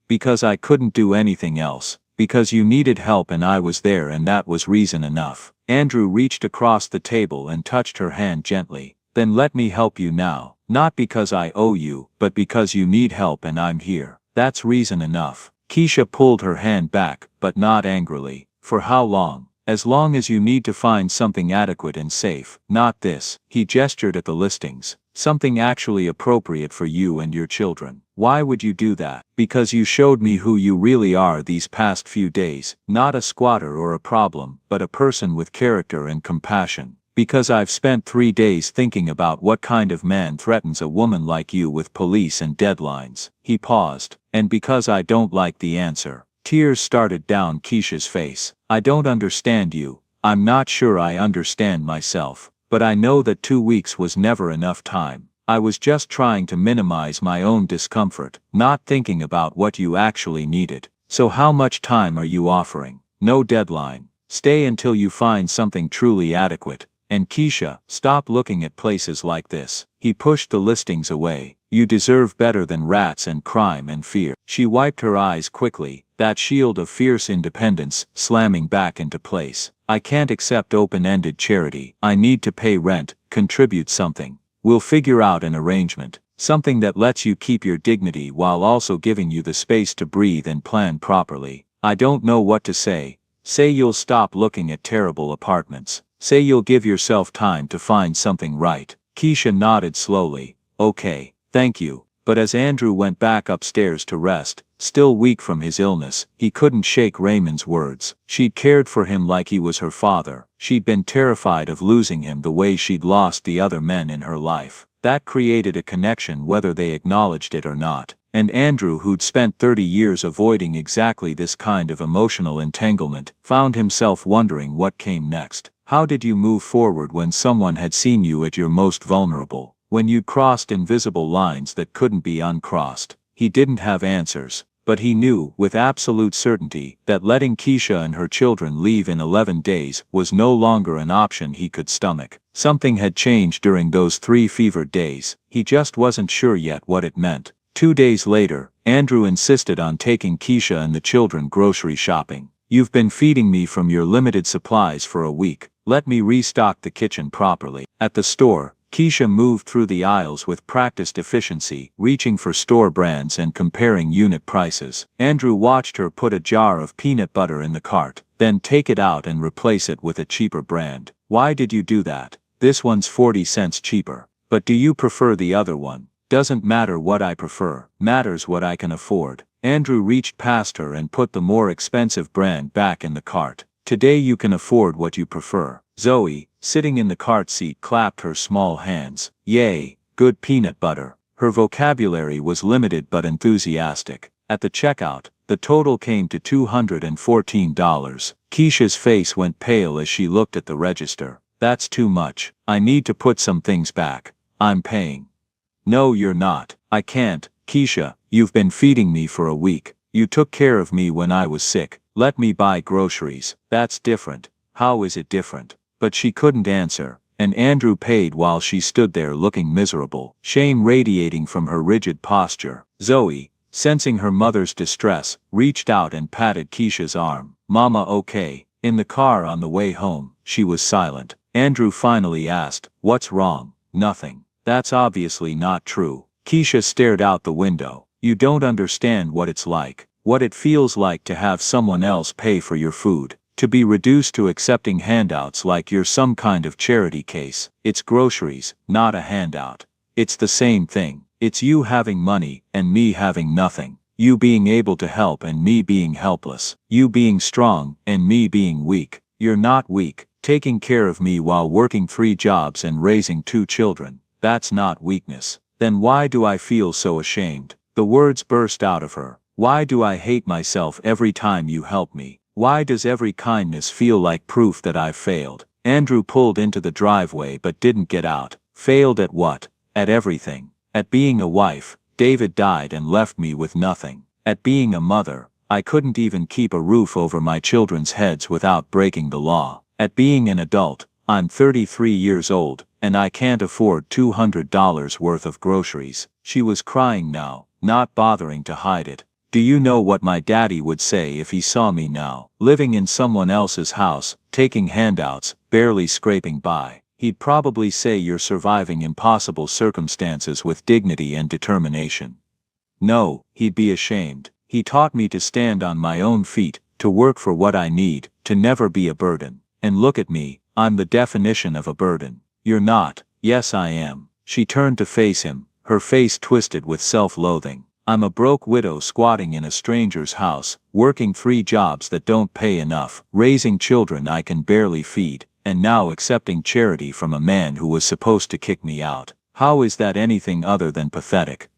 I couldn't do anything else. Because you needed help and I was there and that was reason enough. Andrew reached across the table and touched her hand gently. Then let me help you now. Not because I owe you, but because you need help and I'm here. That's reason enough. Keisha pulled her hand back, but not angrily. For how long? As long as you need to find something adequate and safe. Not this. He gestured at the listings. Something actually appropriate for you and your children. Why would you do that? Because you showed me who you really are these past few days. Not a squatter or a problem, but a person with character and compassion. Because I've spent 3 days thinking about what kind of man threatens a woman like you with police and deadlines. He paused. And because I don't like the answer. Tears started down Keisha's face. I don't understand you. I'm not sure I understand myself. But I know that 2 weeks was never enough time. I was just trying to minimize my own discomfort, not thinking about what you actually needed. So how much time are you offering? No deadline. Stay until you find something truly adequate. And Keisha, stop looking at places like this. He pushed the listings away. You deserve better than rats and crime and fear. She wiped her eyes quickly, that shield of fierce independence slamming back into place. I can't accept open-ended charity. I need to pay rent, contribute something. We'll figure out an arrangement. Something that lets you keep your dignity while also giving you the space to breathe and plan properly. I don't know what to say. Say you'll stop looking at terrible apartments. Say you'll give yourself time to find something right. Keisha nodded slowly. Okay, thank you. But as Andrew went back upstairs to rest, still weak from his illness, he couldn't shake Raymond's words. She'd cared for him like he was her father. She'd been terrified of losing him the way she'd lost the other men in her life. That created a connection whether they acknowledged it or not. And Andrew, who'd spent 30 years avoiding exactly this kind of emotional entanglement, found himself wondering what came next. How did you move forward when someone had seen you at your most vulnerable? When you'd crossed invisible lines that couldn't be uncrossed? He didn't have answers, but he knew with absolute certainty that letting Keisha and her children leave in 11 days was no longer an option he could stomach. Something had changed during those 3 fevered days. He just wasn't sure yet what it meant. 2 days later, Andrew insisted on taking Keisha and the children grocery shopping. You've been feeding me from your limited supplies for a week. Let me restock the kitchen properly. At the store, Keisha moved through the aisles with practiced efficiency, reaching for store brands and comparing unit prices. Andrew watched her put a jar of peanut butter in the cart, then take it out and replace it with a cheaper brand. Why did you do that? This one's 40 cents cheaper. But do you prefer the other one? Doesn't matter what I prefer, matters what I can afford. Andrew reached past her and put the more expensive brand back in the cart. Today you can afford what you prefer. Zoe, sitting in the cart seat, clapped her small hands. Yay, good peanut butter. Her vocabulary was limited but enthusiastic. At the checkout, the total came to $214. Keisha's face went pale as she looked at the register. That's too much. I need to put some things back. I'm paying. No, you're not. I can't. Keisha, you've been feeding me for a week. You took care of me when I was sick. Let me buy groceries. That's different. How is it different? But she couldn't answer, and Andrew paid while she stood there looking miserable, shame radiating from her rigid posture. Zoe, sensing her mother's distress, reached out and patted Keisha's arm. Mama, okay? In the car on the way home, she was silent. Andrew finally asked, what's wrong? Nothing. That's obviously not true. Keisha stared out the window. You don't understand what it's like. What it feels like to have someone else pay for your food. To be reduced to accepting handouts like you're some kind of charity case. It's groceries, not a handout. It's the same thing. It's you having money and me having nothing. You being able to help and me being helpless. You being strong and me being weak. You're not weak. Taking care of me while working 3 jobs and raising 2 children. That's not weakness. Then why do I feel so ashamed? The words burst out of her. Why do I hate myself every time you help me? Why does every kindness feel like proof that I've failed? Andrew pulled into the driveway but didn't get out. Failed at what? At everything. At being a wife, David died and left me with nothing. At being a mother, I couldn't even keep a roof over my children's heads without breaking the law. At being an adult, I'm 33 years old, and I can't afford $200 worth of groceries. She was crying now, not bothering to hide it. Do you know what my daddy would say if he saw me now, living in someone else's house, taking handouts, barely scraping by? He'd probably say you're surviving impossible circumstances with dignity and determination. No, he'd be ashamed. He taught me to stand on my own feet, to work for what I need, to never be a burden. And look at me, I'm the definition of a burden. You're not. Yes, I am. She turned to face him, her face twisted with self-loathing. I'm a broke widow squatting in a stranger's house, working 3 jobs that don't pay enough, raising children I can barely feed, and now accepting charity from a man who was supposed to kick me out. How is that anything other than pathetic?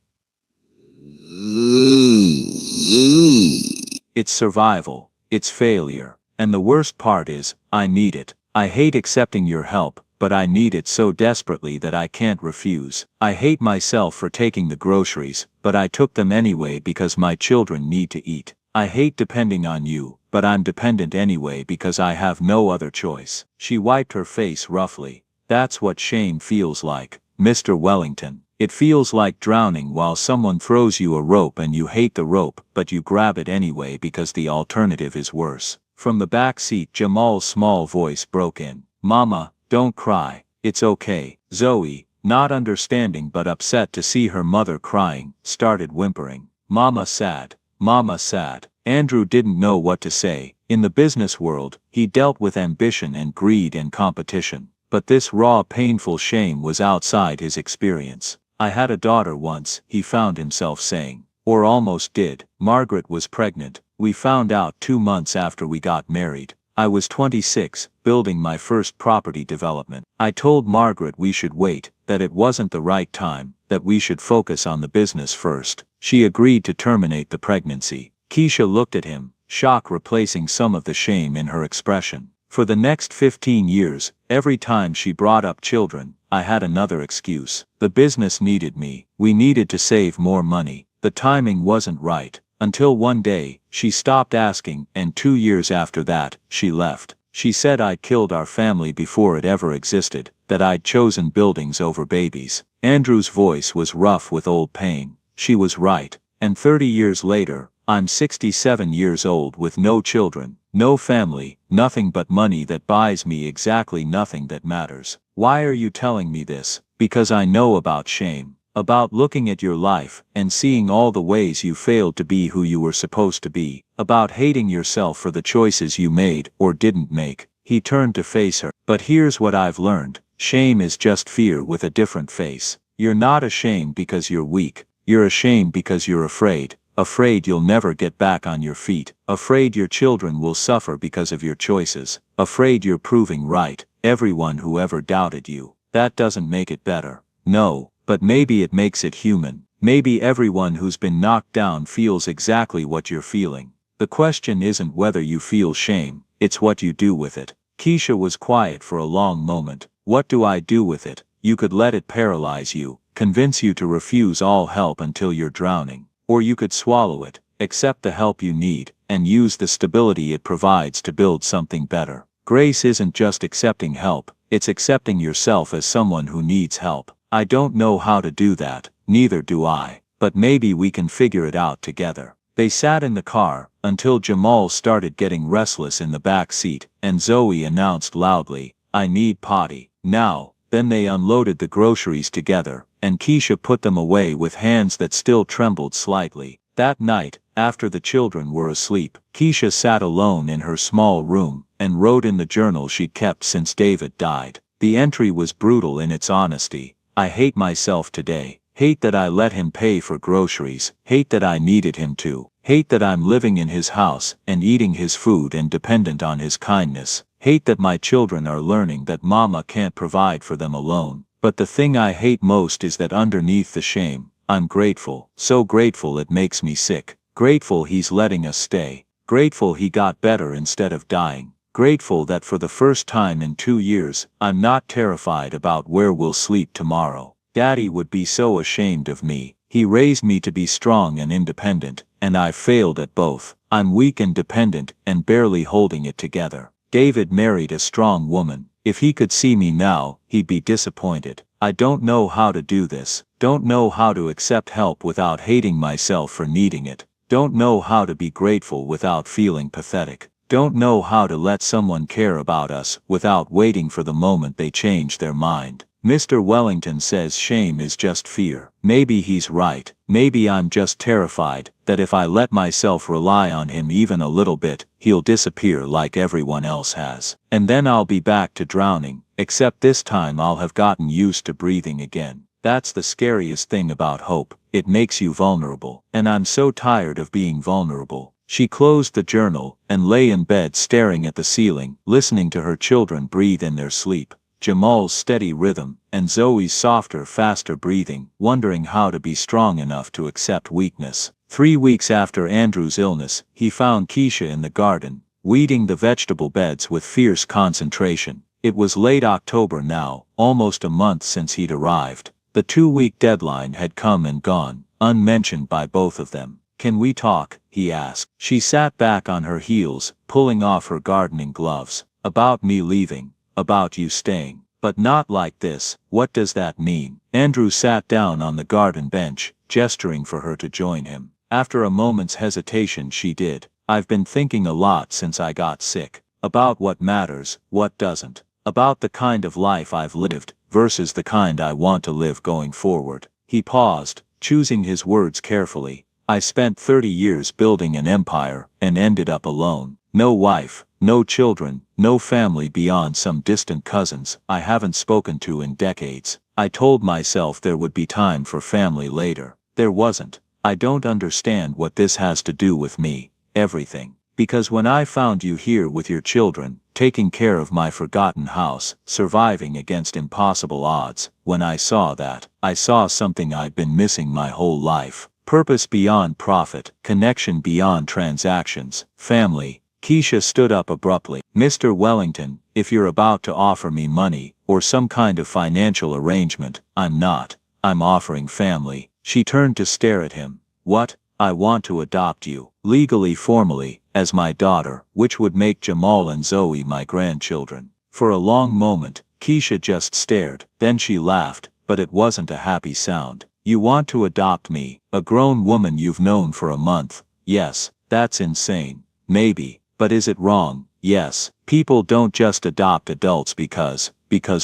It's survival. It's failure. And the worst part is, I need it. I hate accepting your help, but I need it so desperately that I can't refuse. I hate myself for taking the groceries, but I took them anyway because my children need to eat. I hate depending on you, but I'm dependent anyway because I have no other choice. She wiped her face roughly. That's what shame feels like, Mr. Wellington. It feels like drowning while someone throws you a rope and you hate the rope, but you grab it anyway because the alternative is worse. From the back seat, Jamal's small voice broke in. Mama, don't cry. It's okay. Zoe, not understanding but upset to see her mother crying, started whimpering. Mama sad. Mama sad. Andrew didn't know what to say. In the business world, he dealt with ambition and greed and competition. But this raw, painful shame was outside his experience. I had a daughter once, he found himself saying. Or almost did. Margaret was pregnant. We found out 2 months after we got married. I was 26, building my first property development. I told Margaret we should wait, that it wasn't the right time, that we should focus on the business first. She agreed to terminate the pregnancy. Keisha looked at him, shock replacing some of the shame in her expression. For the next 15 years, every time she brought up children, I had another excuse. The business needed me. We needed to save more money. The timing wasn't right. Until one day, she stopped asking, and 2 years after that, she left. She said I'd killed our family before it ever existed, that I'd chosen buildings over babies. Andrew's voice was rough with old pain. She was right. And 30 years later, I'm 67 years old with no children, no family, nothing but money that buys me exactly nothing that matters. Why are you telling me this? Because I know about shame. About looking at your life and seeing all the ways you failed to be who you were supposed to be. About hating yourself for the choices you made or didn't make. He turned to face her. But here's what I've learned. Shame is just fear with a different face. You're not ashamed because you're weak. You're ashamed because you're afraid. Afraid you'll never get back on your feet. Afraid your children will suffer because of your choices. Afraid you're proving right everyone who ever doubted you. That doesn't make it better. No, but maybe it makes it human. Maybe everyone who's been knocked down feels exactly what you're feeling. The question isn't whether you feel shame, it's what you do with it. Keisha was quiet for a long moment. What do I do with it? You could let it paralyze you, convince you to refuse all help until you're drowning. Or you could swallow it, accept the help you need, and use the stability it provides to build something better. Grace isn't just accepting help, it's accepting yourself as someone who needs help. I don't know how to do that, neither do I, but maybe we can figure it out together. They sat in the car, until Jamal started getting restless in the back seat, and Zoe announced loudly, I need potty. Now. Then they unloaded the groceries together, and Keisha put them away with hands that still trembled slightly. That night, after the children were asleep, Keisha sat alone in her small room, and wrote in the journal she'd kept since David died. The entry was brutal in its honesty. I hate myself today. Hate that I let him pay for groceries. Hate that I needed him to. Hate that I'm living in his house, and eating his food and dependent on his kindness. Hate that my children are learning that mama can't provide for them alone. But the thing I hate most is that underneath the shame, I'm grateful. So grateful it makes me sick. Grateful he's letting us stay. Grateful he got better instead of dying. Grateful that for the first time in 2 years, I'm not terrified about where we'll sleep tomorrow. Daddy would be so ashamed of me. He raised me to be strong and independent, and I've failed at both. I'm weak and dependent, and barely holding it together. David married a strong woman. If he could see me now, he'd be disappointed. I don't know how to do this. Don't know how to accept help without hating myself for needing it. Don't know how to be grateful without feeling pathetic. Don't know how to let someone care about us without waiting for the moment they change their mind. Mr. Wellington says shame is just fear. Maybe he's right. Maybe I'm just terrified that if I let myself rely on him even a little bit, he'll disappear like everyone else has. And then I'll be back to drowning, except this time I'll have gotten used to breathing again. That's the scariest thing about hope. It makes you vulnerable. And I'm so tired of being vulnerable. She closed the journal and lay in bed staring at the ceiling, listening to her children breathe in their sleep. Jamal's steady rhythm, and Zoe's softer, faster breathing, wondering how to be strong enough to accept weakness. 3 weeks after Andrew's illness, he found Keisha in the garden, weeding the vegetable beds with fierce concentration. It was late October now, almost a month since he'd arrived. The 2-week deadline had come and gone, unmentioned by both of them. "Can we talk?" he asked. She sat back on her heels, pulling off her gardening gloves. "About me leaving, about you staying. But not like this. What does that mean?" Andrew sat down on the garden bench, gesturing for her to join him. After a moment's hesitation she did. "I've been thinking a lot since I got sick. About what matters, what doesn't. About the kind of life I've lived, versus the kind I want to live going forward." He paused, choosing his words carefully. "I spent 30 years building an empire, and ended up alone. No wife, no children, no family beyond some distant cousins I haven't spoken to in decades. I told myself there would be time for family later. There wasn't. I don't understand what this has to do with me." "Everything. Because when I found you here with your children, taking care of my forgotten house, surviving against impossible odds, when I saw that, I saw something I'd been missing my whole life. Purpose beyond profit, connection beyond transactions, family." Keisha stood up abruptly. "Mr. Wellington, if you're about to offer me money, or some kind of financial arrangement, I'm not. I'm offering family." She turned to stare at him. "What? I want to adopt you, legally, formally, as my daughter, which would make Jamal and Zoe my grandchildren." For a long moment, Keisha just stared, then she laughed, but it wasn't a happy sound. "You want to adopt me, a grown woman you've known for a month? Yes, that's insane. Maybe, but is it wrong? Yes. People don't just adopt adults because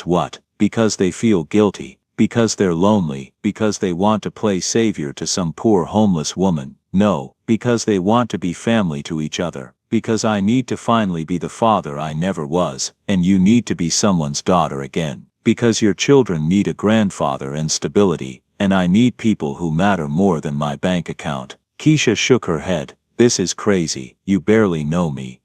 what? Because they feel guilty. Because they're lonely, because they want to play savior to some poor homeless woman. No, because they want to be family to each other. Because I need to finally be the father I never was, and you need to be someone's daughter again. Because your children need a grandfather and stability, and I need people who matter more than my bank account." Keisha shook her head. "This is crazy. You barely know me.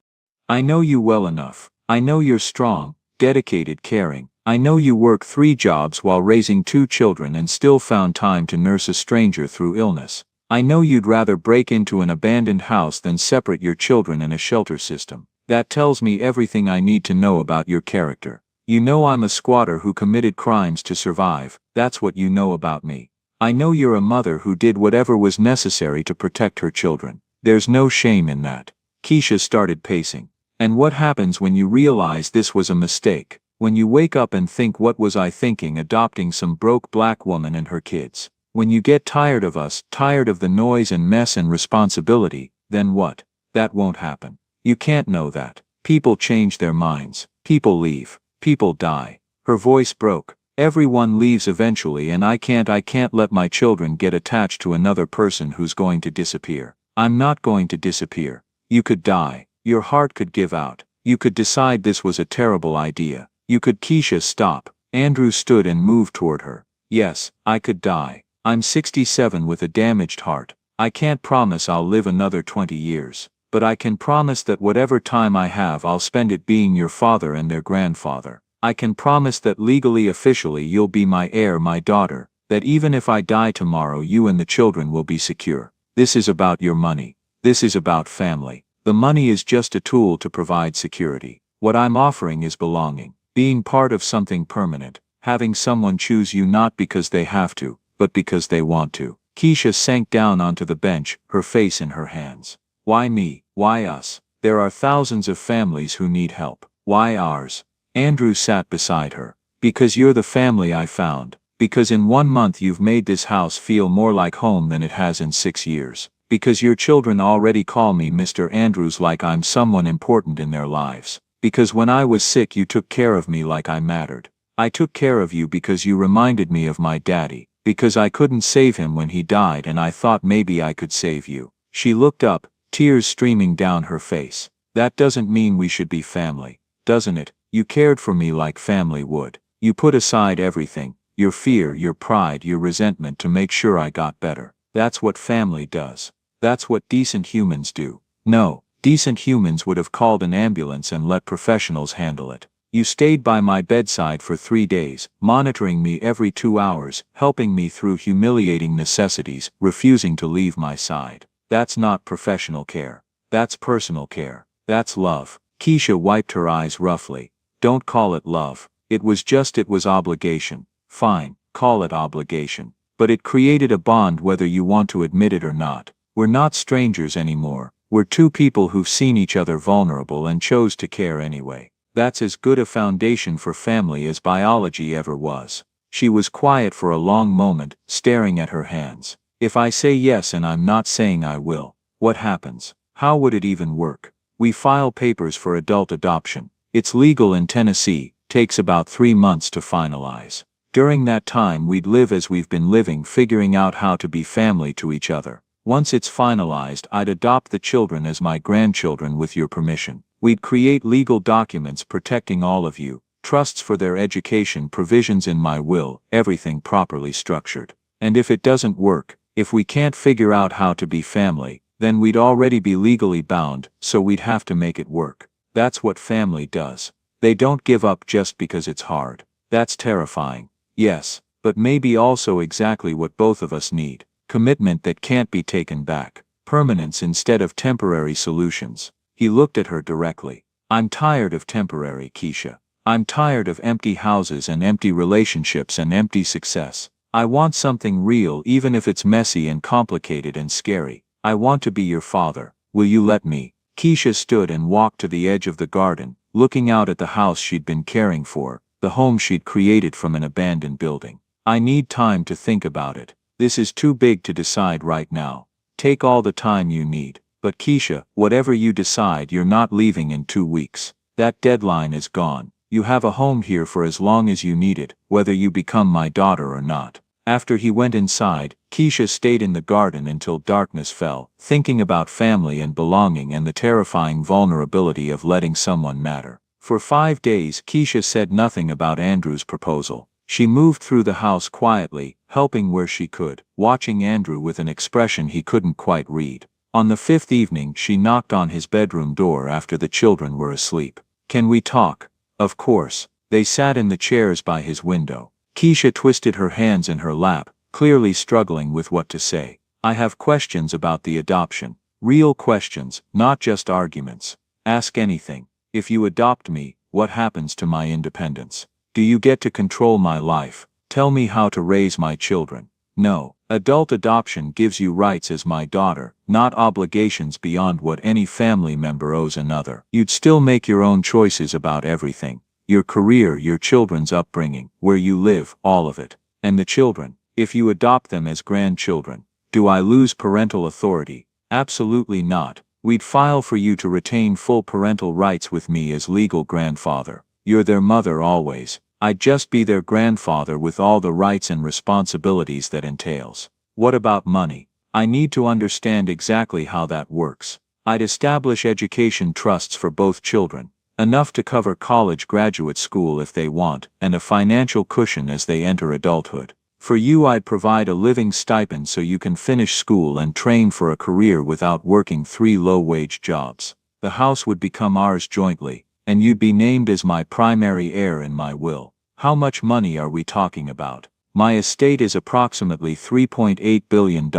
I know you well enough. I know you're strong, dedicated, caring. I know you work 3 jobs while raising 2 children and still found time to nurse a stranger through illness. I know you'd rather break into an abandoned house than separate your children in a shelter system. That tells me everything I need to know about your character. You know I'm a squatter who committed crimes to survive. That's what you know about me. I know you're a mother who did whatever was necessary to protect her children. There's no shame in that." Keisha started pacing. "And what happens when you realize this was a mistake? When you wake up and think, what was I thinking adopting some broke black woman and her kids? When you get tired of us, tired of the noise and mess and responsibility, then what? That won't happen. You can't know that. People change their minds. People leave. People die." Her voice broke. "Everyone leaves eventually, and I can't let my children get attached to another person who's going to disappear. I'm not going to disappear. You could die. Your heart could give out. You could decide this was a terrible idea. You could." Keisha, stop. Andrew stood and moved toward her. "Yes, I could die. I'm 67 with a damaged heart. I can't promise I'll live another 20 years. But I can promise that whatever time I have I'll spend it being your father and their grandfather. I can promise that legally, officially, you'll be my heir, my daughter, that even if I die tomorrow you and the children will be secure. This is about your money. This is about family. The money is just a tool to provide security. What I'm offering is belonging. Being part of something permanent, having someone choose you not because they have to, but because they want to." Keisha sank down onto the bench, her face in her hands. "Why me? Why us? There are thousands of families who need help. Why ours?" Andrew sat beside her. "Because you're the family I found. Because in 1 month you've made this house feel more like home than it has in 6 years. Because your children already call me Mr. Andrews, like I'm someone important in their lives. Because when I was sick you took care of me like I mattered. I took care of you because you reminded me of my daddy. Because I couldn't save him when he died and I thought maybe I could save you." She looked up, tears streaming down her face. "That doesn't mean we should be family, doesn't it? You cared for me like family would. You put aside everything, your fear, your pride, your resentment to make sure I got better. That's what family does. That's what decent humans do. No. Decent humans would have called an ambulance and let professionals handle it. You stayed by my bedside for 3 days, monitoring me every 2 hours, helping me through humiliating necessities, refusing to leave my side. That's not professional care. That's personal care. That's love." Keisha wiped her eyes roughly. "Don't call it love. It was obligation. Fine, call it obligation. But it created a bond whether you want to admit it or not. We're not strangers anymore. We're two people who've seen each other vulnerable and chose to care anyway. That's as good a foundation for family as biology ever was. She was quiet for a long moment, staring at her hands. If I say yes and I'm not saying I will, what happens? How would it even work? We file papers for adult adoption. It's legal in Tennessee, takes about 3 months to finalize. During that time we'd live as we've been living, figuring out how to be family to each other. Once it's finalized, I'd adopt the children as my grandchildren with your permission. We'd create legal documents protecting all of you, trusts for their education, provisions in my will, everything properly structured. And if it doesn't work, if we can't figure out how to be family, then we'd already be legally bound, so we'd have to make it work. That's what family does. They don't give up just because it's hard. That's terrifying. Yes, but maybe also exactly what both of us need. Commitment that can't be taken back. Permanence instead of temporary solutions. He looked at her directly. I'm tired of temporary, Keisha. I'm tired of empty houses and empty relationships and empty success. I want something real, even if it's messy and complicated and scary. I want to be your father. Will you let me? Keisha stood and walked to the edge of the garden, looking out at the house she'd been caring for, the home she'd created from an abandoned building. I need time to think about it. This is too big to decide right now. Take all the time you need. But Keisha, whatever you decide, you're not leaving in 2 weeks. That deadline is gone. You have a home here for as long as you need it, whether you become my daughter or not. After he went inside, Keisha stayed in the garden until darkness fell, thinking about family and belonging and the terrifying vulnerability of letting someone matter. For 5 days, Keisha said nothing about Andrew's proposal. She moved through the house quietly, helping where she could, watching Andrew with an expression he couldn't quite read. On the 5th evening, she knocked on his bedroom door after the children were asleep. Can we talk? Of course. They sat in the chairs by his window. Keisha twisted her hands in her lap, clearly struggling with what to say. I have questions about the adoption. Real questions, not just arguments. Ask anything. If you adopt me, what happens to my independence? Do you get to control my life? Tell me how to raise my children. No. Adult adoption gives you rights as my daughter, not obligations beyond what any family member owes another. You'd still make your own choices about everything. Your career, your children's upbringing, where you live, all of it. And the children, if you adopt them as grandchildren, do I lose parental authority? Absolutely not. We'd file for you to retain full parental rights with me as legal grandfather. You're their mother always. I'd just be their grandfather with all the rights and responsibilities that entails. What about money? I need to understand exactly how that works. I'd establish education trusts for both children, enough to cover college, graduate school if they want, and a financial cushion as they enter adulthood. For you, I'd provide a living stipend so you can finish school and train for a career without working 3 low-wage jobs. The house would become ours jointly, and you'd be named as my primary heir in my will. How much money are we talking about? My estate is approximately $3.8 billion.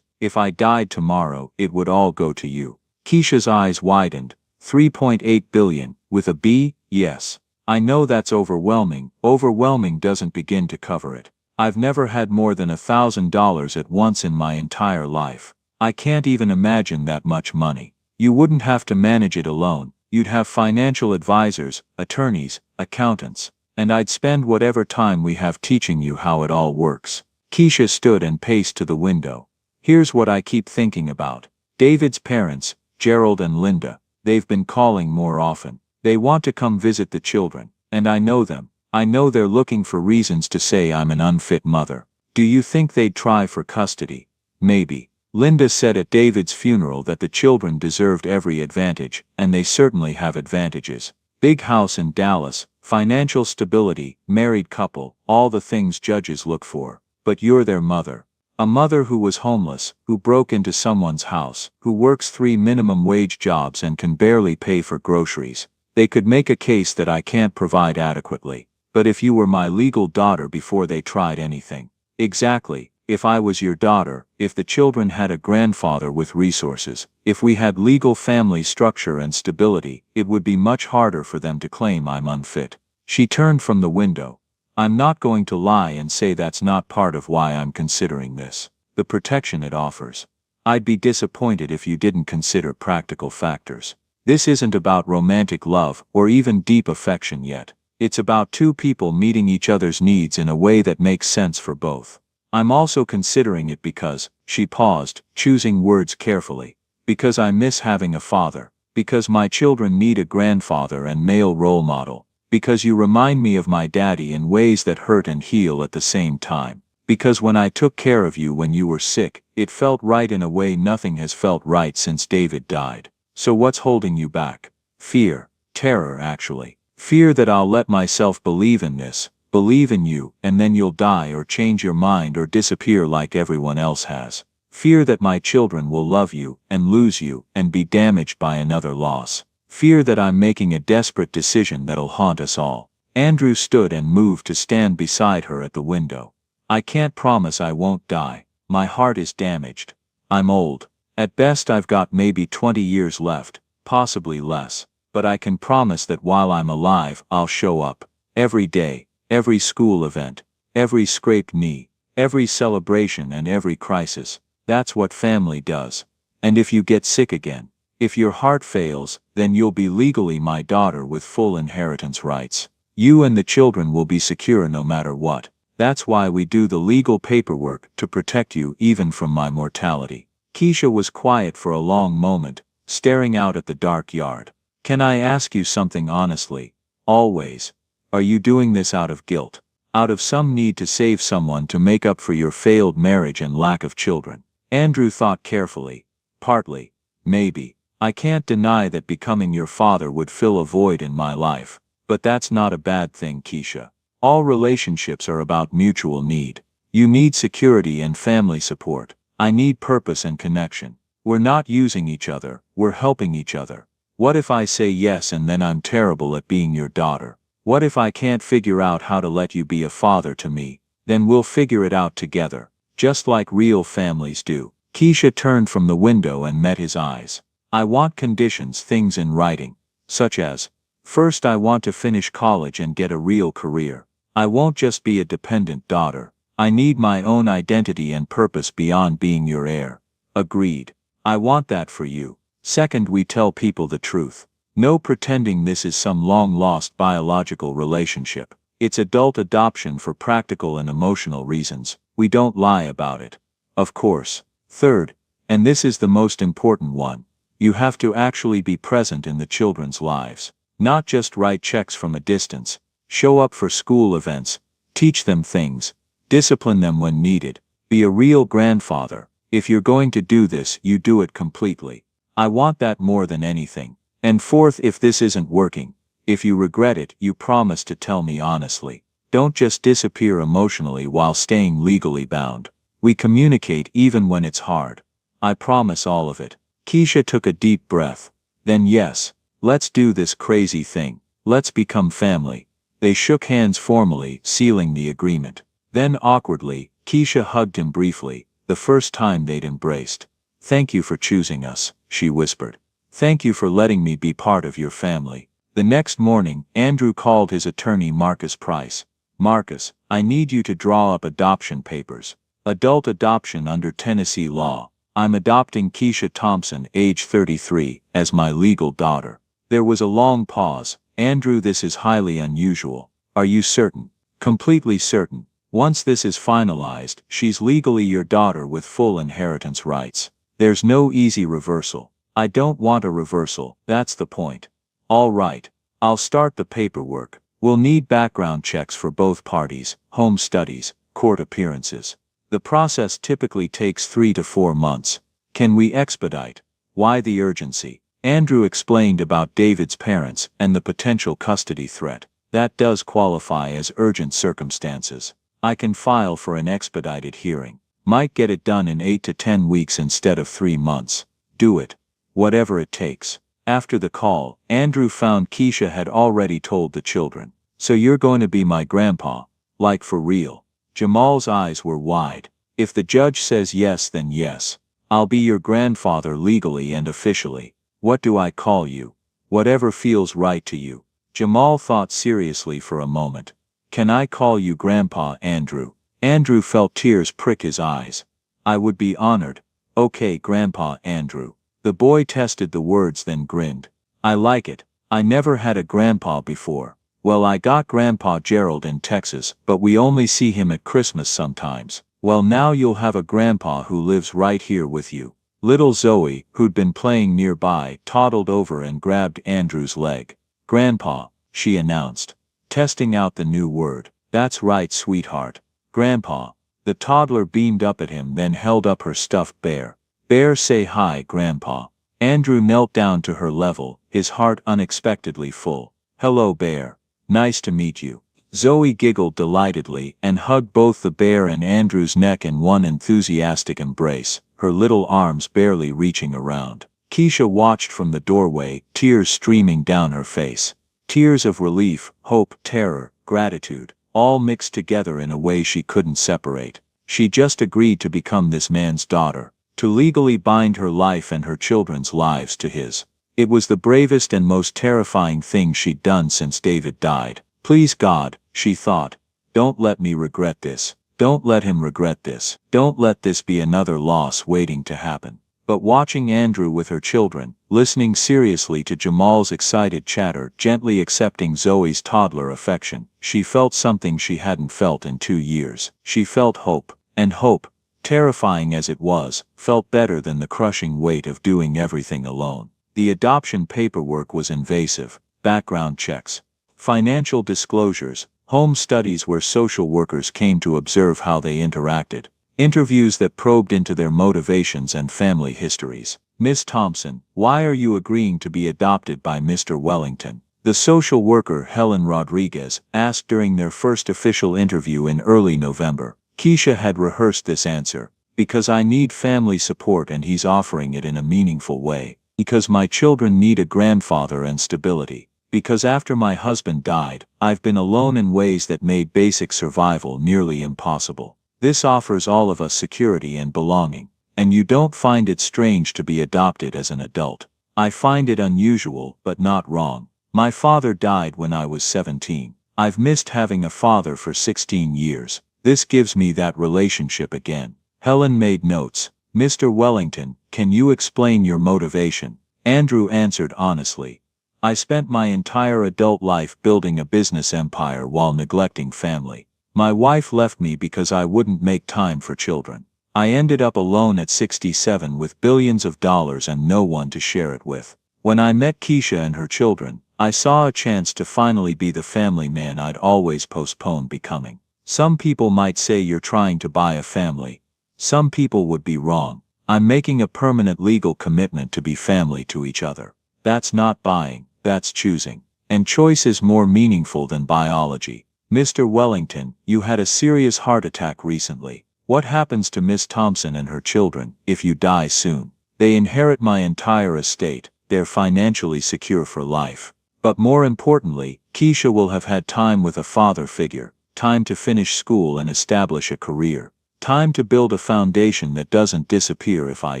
If I died tomorrow, it would all go to you. Keisha's eyes widened. 3.8 billion, with a B? Yes. I know that's overwhelming. Overwhelming doesn't begin to cover it. I've never had more than $1,000 at once in my entire life. I can't even imagine that much money. You wouldn't have to manage it alone. You'd have financial advisors, attorneys, accountants, and I'd spend whatever time we have teaching you how it all works. Keisha stood and paced to the window. Here's what I keep thinking about. David's parents, Gerald and Linda, they've been calling more often. They want to come visit the children, and I know them. I know they're looking for reasons to say I'm an unfit mother. Do you think they'd try for custody? Maybe. Linda said at David's funeral that the children deserved every advantage, and they certainly have advantages. Big house in Dallas, financial stability, married couple, all the things judges look for. But you're their mother. A mother who was homeless, who broke into someone's house, who works 3 minimum wage jobs and can barely pay for groceries. They could make a case that I can't provide adequately. But if you were my legal daughter before they tried anything. Exactly. If I was your daughter, if the children had a grandfather with resources, if we had legal family structure and stability, it would be much harder for them to claim I'm unfit. She turned from the window. I'm not going to lie and say that's not part of why I'm considering this. The protection it offers. I'd be disappointed if you didn't consider practical factors. This isn't about romantic love or even deep affection yet. It's about two people meeting each other's needs in a way that makes sense for both. I'm also considering it because," she paused, choosing words carefully, "because I miss having a father, because my children need a grandfather and male role model, because you remind me of my daddy in ways that hurt and heal at the same time, because when I took care of you when you were sick, it felt right in a way nothing has felt right since David died. So what's holding you back?" Fear. Terror, actually. Fear that I'll let myself believe in this, believe in you, and then you'll die or change your mind or disappear like everyone else has. Fear that my children will love you, and lose you, and be damaged by another loss. Fear that I'm making a desperate decision that'll haunt us all. Andrew stood and moved to stand beside her at the window. "I can't promise I won't die. My heart is damaged. I'm old. At best I've got maybe 20 years left, possibly less. But I can promise that while I'm alive, I'll show up. Every day, every school event, every scraped knee, every celebration and every crisis. That's what family does. And if you get sick again, if your heart fails, then you'll be legally my daughter with full inheritance rights. You and the children will be secure no matter what. That's why we do the legal paperwork, to protect you even from my mortality." Keisha was quiet for a long moment, staring out at the dark yard. "Can I ask you something honestly? Always. Are you doing this out of guilt? Out of some need to save someone to make up for your failed marriage and lack of children?" Andrew thought carefully. "Partly. Maybe. I can't deny that becoming your father would fill a void in my life. But that's not a bad thing, Keisha. All relationships are about mutual need. You need security and family support. I need purpose and connection. We're not using each other, we're helping each other. What if I say yes and then I'm terrible at being your daughter? What if I can't figure out how to let you be a father to me? Then we'll figure it out together, just like real families do." Keisha turned from the window and met his eyes. "I want conditions, things in writing, such as, first I want to finish college and get a real career. I won't just be a dependent daughter. I need my own identity and purpose beyond being your heir." "Agreed. I want that for you. Second, we tell people the truth. No pretending this is some long-lost biological relationship. It's adult adoption for practical and emotional reasons. We don't lie about it. Of course. Third, and this is the most important one, you have to actually be present in the children's lives. Not just write checks from a distance. Show up for school events. Teach them things. Discipline them when needed. Be a real grandfather. If you're going to do this, you do it completely. I want that more than anything. And fourth, if this isn't working, if you regret it, you promise to tell me honestly. Don't just disappear emotionally while staying legally bound. We communicate even when it's hard. I promise all of it." Keisha took a deep breath. "Then yes, let's do this crazy thing. Let's become family." They shook hands formally, sealing the agreement. Then awkwardly, Keisha hugged him briefly, the first time they'd embraced. "Thank you for choosing us," she whispered. "Thank you for letting me be part of your family." The next morning, Andrew called his attorney Marcus Price. "Marcus, I need you to draw up adoption papers. Adult adoption under Tennessee law. I'm adopting Keisha Thompson, age 33, as my legal daughter." There was a long pause. "Andrew, this is highly unusual. Are you certain?" "Completely certain. Once this is finalized, she's legally your daughter with full inheritance rights. There's no easy reversal." "I don't want a reversal, that's the point." "All right. I'll start the paperwork. We'll need background checks for both parties, home studies, court appearances. The process typically takes 3 to 4 months. Can we expedite?" "Why the urgency?" Andrew explained about David's parents and the potential custody threat. "That does qualify as urgent circumstances. I can file for an expedited hearing. Might get it done in 8 to 10 weeks instead of 3 months. Do it. Whatever it takes." After the call, Andrew found Keisha had already told the children. "So you're going to be my grandpa? Like for real?" Jamal's eyes were wide. "If the judge says yes, then yes. I'll be your grandfather legally and officially. What do I call you?" "Whatever feels right to you." Jamal thought seriously for a moment. "Can I call you Grandpa, Andrew?" Andrew felt tears prick his eyes. "I would be honored." Okay, Grandpa Andrew. The boy tested the words then grinned. I like it. I never had a grandpa before. Well, I got Grandpa Gerald in Texas, but we only see him at Christmas sometimes. Well, now you'll have a grandpa who lives right here with you. Little Zoe, who'd been playing nearby, toddled over and grabbed Andrew's leg. Grandpa, she announced, testing out the new word. That's right, sweetheart. Grandpa. The toddler beamed up at him, then held up her stuffed bear. Bear, say hi, Grandpa. Andrew knelt down to her level, his heart unexpectedly full. Hello, Bear. Nice to meet you. Zoe giggled delightedly and hugged both the bear and Andrew's neck in one enthusiastic embrace, her little arms barely reaching around. Keisha watched from the doorway, tears streaming down her face. Tears of relief, hope, terror, gratitude, all mixed together in a way she couldn't separate. She just agreed to become this man's daughter, to legally bind her life and her children's lives to his. It was the bravest and most terrifying thing she'd done since David died. Please God, she thought, don't let me regret this. Don't let him regret this. Don't let this be another loss waiting to happen. But watching Andrew with her children, listening seriously to Jamal's excited chatter, gently accepting Zoe's toddler affection, she felt something she hadn't felt in 2 years. She felt hope. And hope, terrifying as it was, felt better than the crushing weight of doing everything alone. The adoption paperwork was invasive. Background checks, financial disclosures, home studies where social workers came to observe how they interacted, interviews that probed into their motivations and family histories. Miss Thompson, why are you agreeing to be adopted by Mr. Wellington? The social worker Helen Rodriguez asked during their first official interview in early November. Keisha had rehearsed this answer. Because I need family support and he's offering it in a meaningful way. Because my children need a grandfather and stability. Because after my husband died, I've been alone in ways that made basic survival nearly impossible. This offers all of us security and belonging. And you don't find it strange to be adopted as an adult. I find it unusual, but not wrong. My father died when I was 17. I've missed having a father for 16 years. This gives me that relationship again. Helen made notes. Mr. Wellington, can you explain your motivation? Andrew answered honestly. I spent my entire adult life building a business empire while neglecting family. My wife left me because I wouldn't make time for children. I ended up alone at 67 with billions of dollars and no one to share it with. When I met Keisha and her children, I saw a chance to finally be the family man I'd always postponed becoming. Some people might say you're trying to buy a family. Some people would be wrong. I'm making a permanent legal commitment to be family to each other. That's not buying, that's choosing. And choice is more meaningful than biology. Mr. Wellington, you had a serious heart attack recently. What happens to Miss Thompson and her children if you die soon? They inherit my entire estate. They're financially secure for life. But more importantly, Keisha will have had time with a father figure. Time to finish school and establish a career. Time to build a foundation that doesn't disappear if I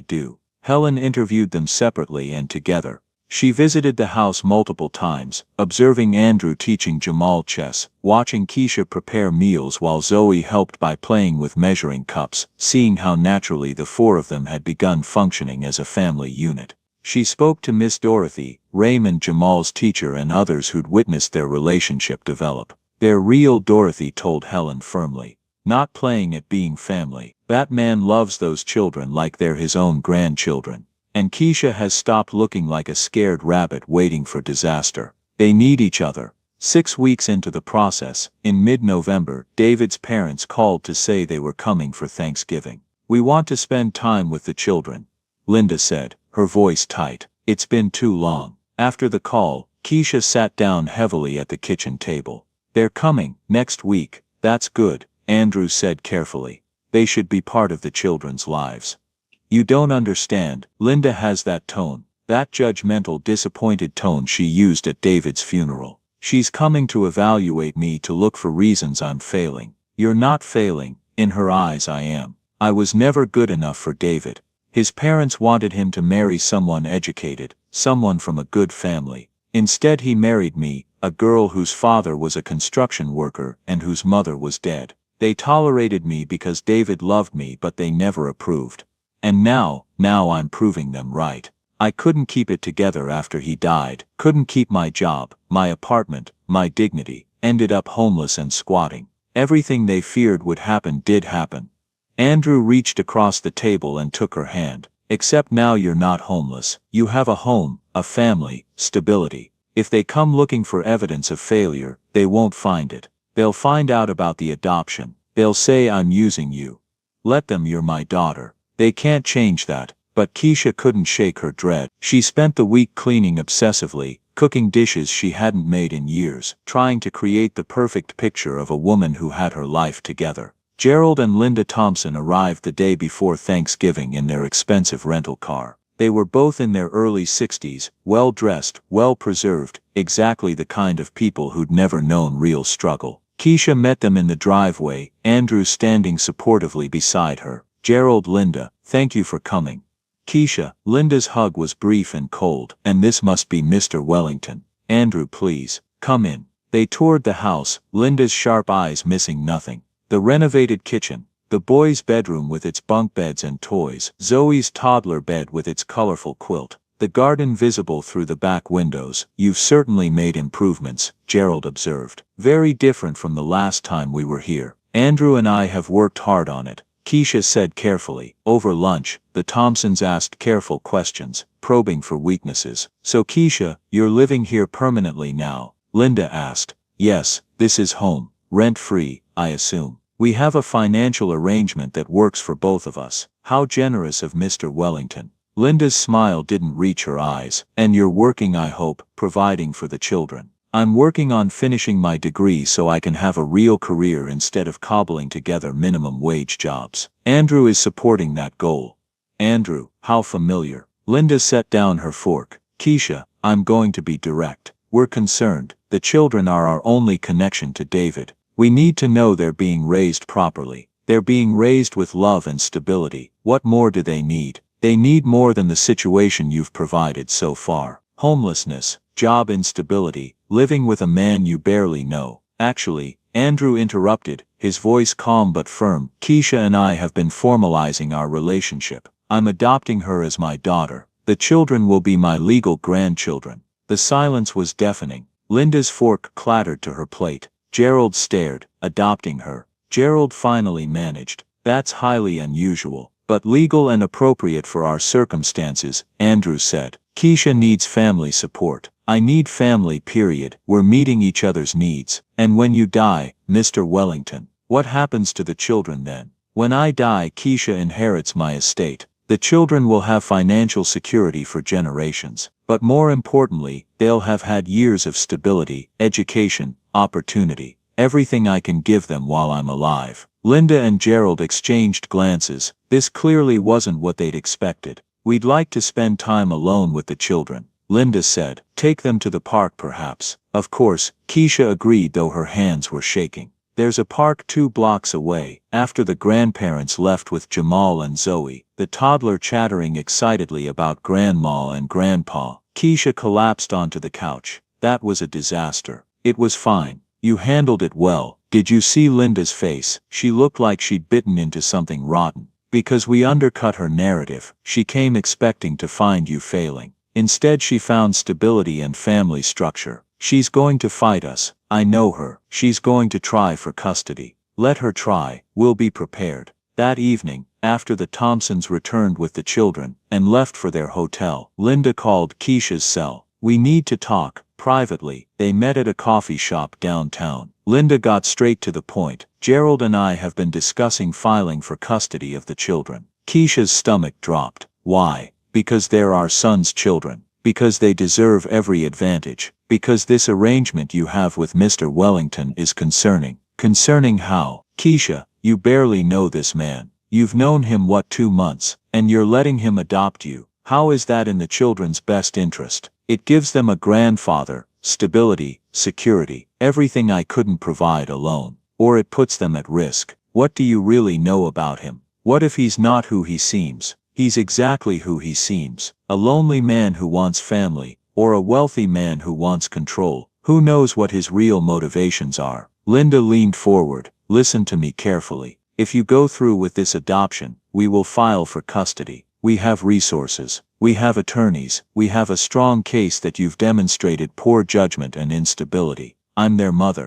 do. Helen interviewed them separately and together. She visited the house multiple times, observing Andrew teaching Jamal chess, watching Keisha prepare meals while Zoe helped by playing with measuring cups, seeing how naturally the four of them had begun functioning as a family unit. She spoke to Miss Dorothy, Raymond Jamal's teacher, and others who'd witnessed their relationship develop. They're real, Dorothy told Helen firmly. Not playing at being family. That man loves those children like they're his own grandchildren. And Keisha has stopped looking like a scared rabbit waiting for disaster. They need each other. 6 weeks into the process, in mid-November, David's parents called to say they were coming for Thanksgiving. We want to spend time with the children, Linda said, her voice tight. It's been too long. After the call, Keisha sat down heavily at the kitchen table. They're coming next week. That's good, Andrew said carefully. They should be part of the children's lives. You don't understand. Linda has that tone, that judgmental, disappointed tone she used at David's funeral. She's coming to evaluate me, to look for reasons I'm failing. You're not failing. In her eyes I am. I was never good enough for David. His parents wanted him to marry someone educated, someone from a good family. Instead he married me, a girl whose father was a construction worker and whose mother was dead. They tolerated me because David loved me, but they never approved. And now I'm proving them right. I couldn't keep it together after he died, couldn't keep my job, my apartment, my dignity, ended up homeless and squatting. Everything they feared would happen did happen. Andrew reached across the table and took her hand. Except now you're not homeless, you have a home, a family, stability. If they come looking for evidence of failure, they won't find it. They'll find out about the adoption. They'll say I'm using you. Let them, you're my daughter. They can't change that. But Keisha couldn't shake her dread. She spent the week cleaning obsessively, cooking dishes she hadn't made in years, trying to create the perfect picture of a woman who had her life together. Gerald and Linda Thompson arrived the day before Thanksgiving in their expensive rental car. They were both in their early 60s, well-dressed, well-preserved, exactly the kind of people who'd never known real struggle. Keisha met them in the driveway, Andrew standing supportively beside her. Gerald, Linda, thank you for coming. Keisha, Linda's hug was brief and cold. And this must be Mr. Wellington. Andrew, please, come in. They toured the house, Linda's sharp eyes missing nothing. The renovated kitchen, the boys' bedroom with its bunk beds and toys, Zoe's toddler bed with its colorful quilt, the garden visible through the back windows. You've certainly made improvements, Gerald observed. Very different from the last time we were here. Andrew and I have worked hard on it, Keisha said carefully. Over lunch, the Thompsons asked careful questions, probing for weaknesses. So Keisha, you're living here permanently now? Linda asked. Yes, this is home, rent-free, I assume. We have a financial arrangement that works for both of us. How generous of Mr. Wellington. Linda's smile didn't reach her eyes. And you're working, I hope, providing for the children. I'm working on finishing my degree so I can have a real career instead of cobbling together minimum wage jobs. Andrew is supporting that goal. Andrew, how familiar. Linda set down her fork. Keisha, I'm going to be direct. We're concerned. The children are our only connection to David. We need to know they're being raised properly. They're being raised with love and stability. What more do they need? They need more than the situation you've provided so far. Homelessness, job instability, living with a man you barely know. Actually, Andrew interrupted, his voice calm but firm. Keisha and I have been formalizing our relationship. I'm adopting her as my daughter. The children will be my legal grandchildren. The silence was deafening. Linda's fork clattered to her plate. Gerald stared, adopting her. Gerald finally managed. That's highly unusual, but legal and appropriate for our circumstances, Andrew said. Keisha needs family support. I need family, period. We're meeting each other's needs. And when you die, Mr. Wellington, what happens to the children then? When I die, Keisha inherits my estate. The children will have financial security for generations. But more importantly, they'll have had years of stability, education, opportunity. Everything I can give them while I'm alive. Linda and Gerald exchanged glances. This clearly wasn't what they'd expected. We'd like to spend time alone with the children, Linda said. Take them to the park perhaps. Of course, Keisha agreed, though her hands were shaking. There's a park 2 blocks away. After the grandparents left with Jamal and Zoe, the toddler chattering excitedly about Grandma and Grandpa, Keisha collapsed onto the couch. That was a disaster. It was fine. You handled it well. Did you see Linda's face? She looked like she'd bitten into something rotten. Because we undercut her narrative. She came expecting to find you failing. Instead she found stability and family structure. She's going to fight us. I know her. She's going to try for custody. Let her try. We'll be prepared. That evening, after the Thompsons returned with the children and left for their hotel, Linda called Keisha's cell. We need to talk, privately. They met at a coffee shop downtown. Linda got straight to the point. Gerald and I have been discussing filing for custody of the children. Keisha's stomach dropped. Why? Because they're our son's children. Because they deserve every advantage. Because this arrangement you have with Mr. Wellington is concerning. Concerning how? Keisha, you barely know this man. You've known him 2 months, and you're letting him adopt you. How is that in the children's best interest? It gives them a grandfather, stability, security, everything I couldn't provide alone. Or it puts them at risk. What do you really know about him? What if he's not who he seems? He's exactly who he seems. A lonely man who wants family, or a wealthy man who wants control. Who knows what his real motivations are? Linda leaned forward. Listen to me carefully. If you go through with this adoption, we will file for custody. We have resources. We have attorneys. We have a strong case that you've demonstrated poor judgment and instability. I'm their mother.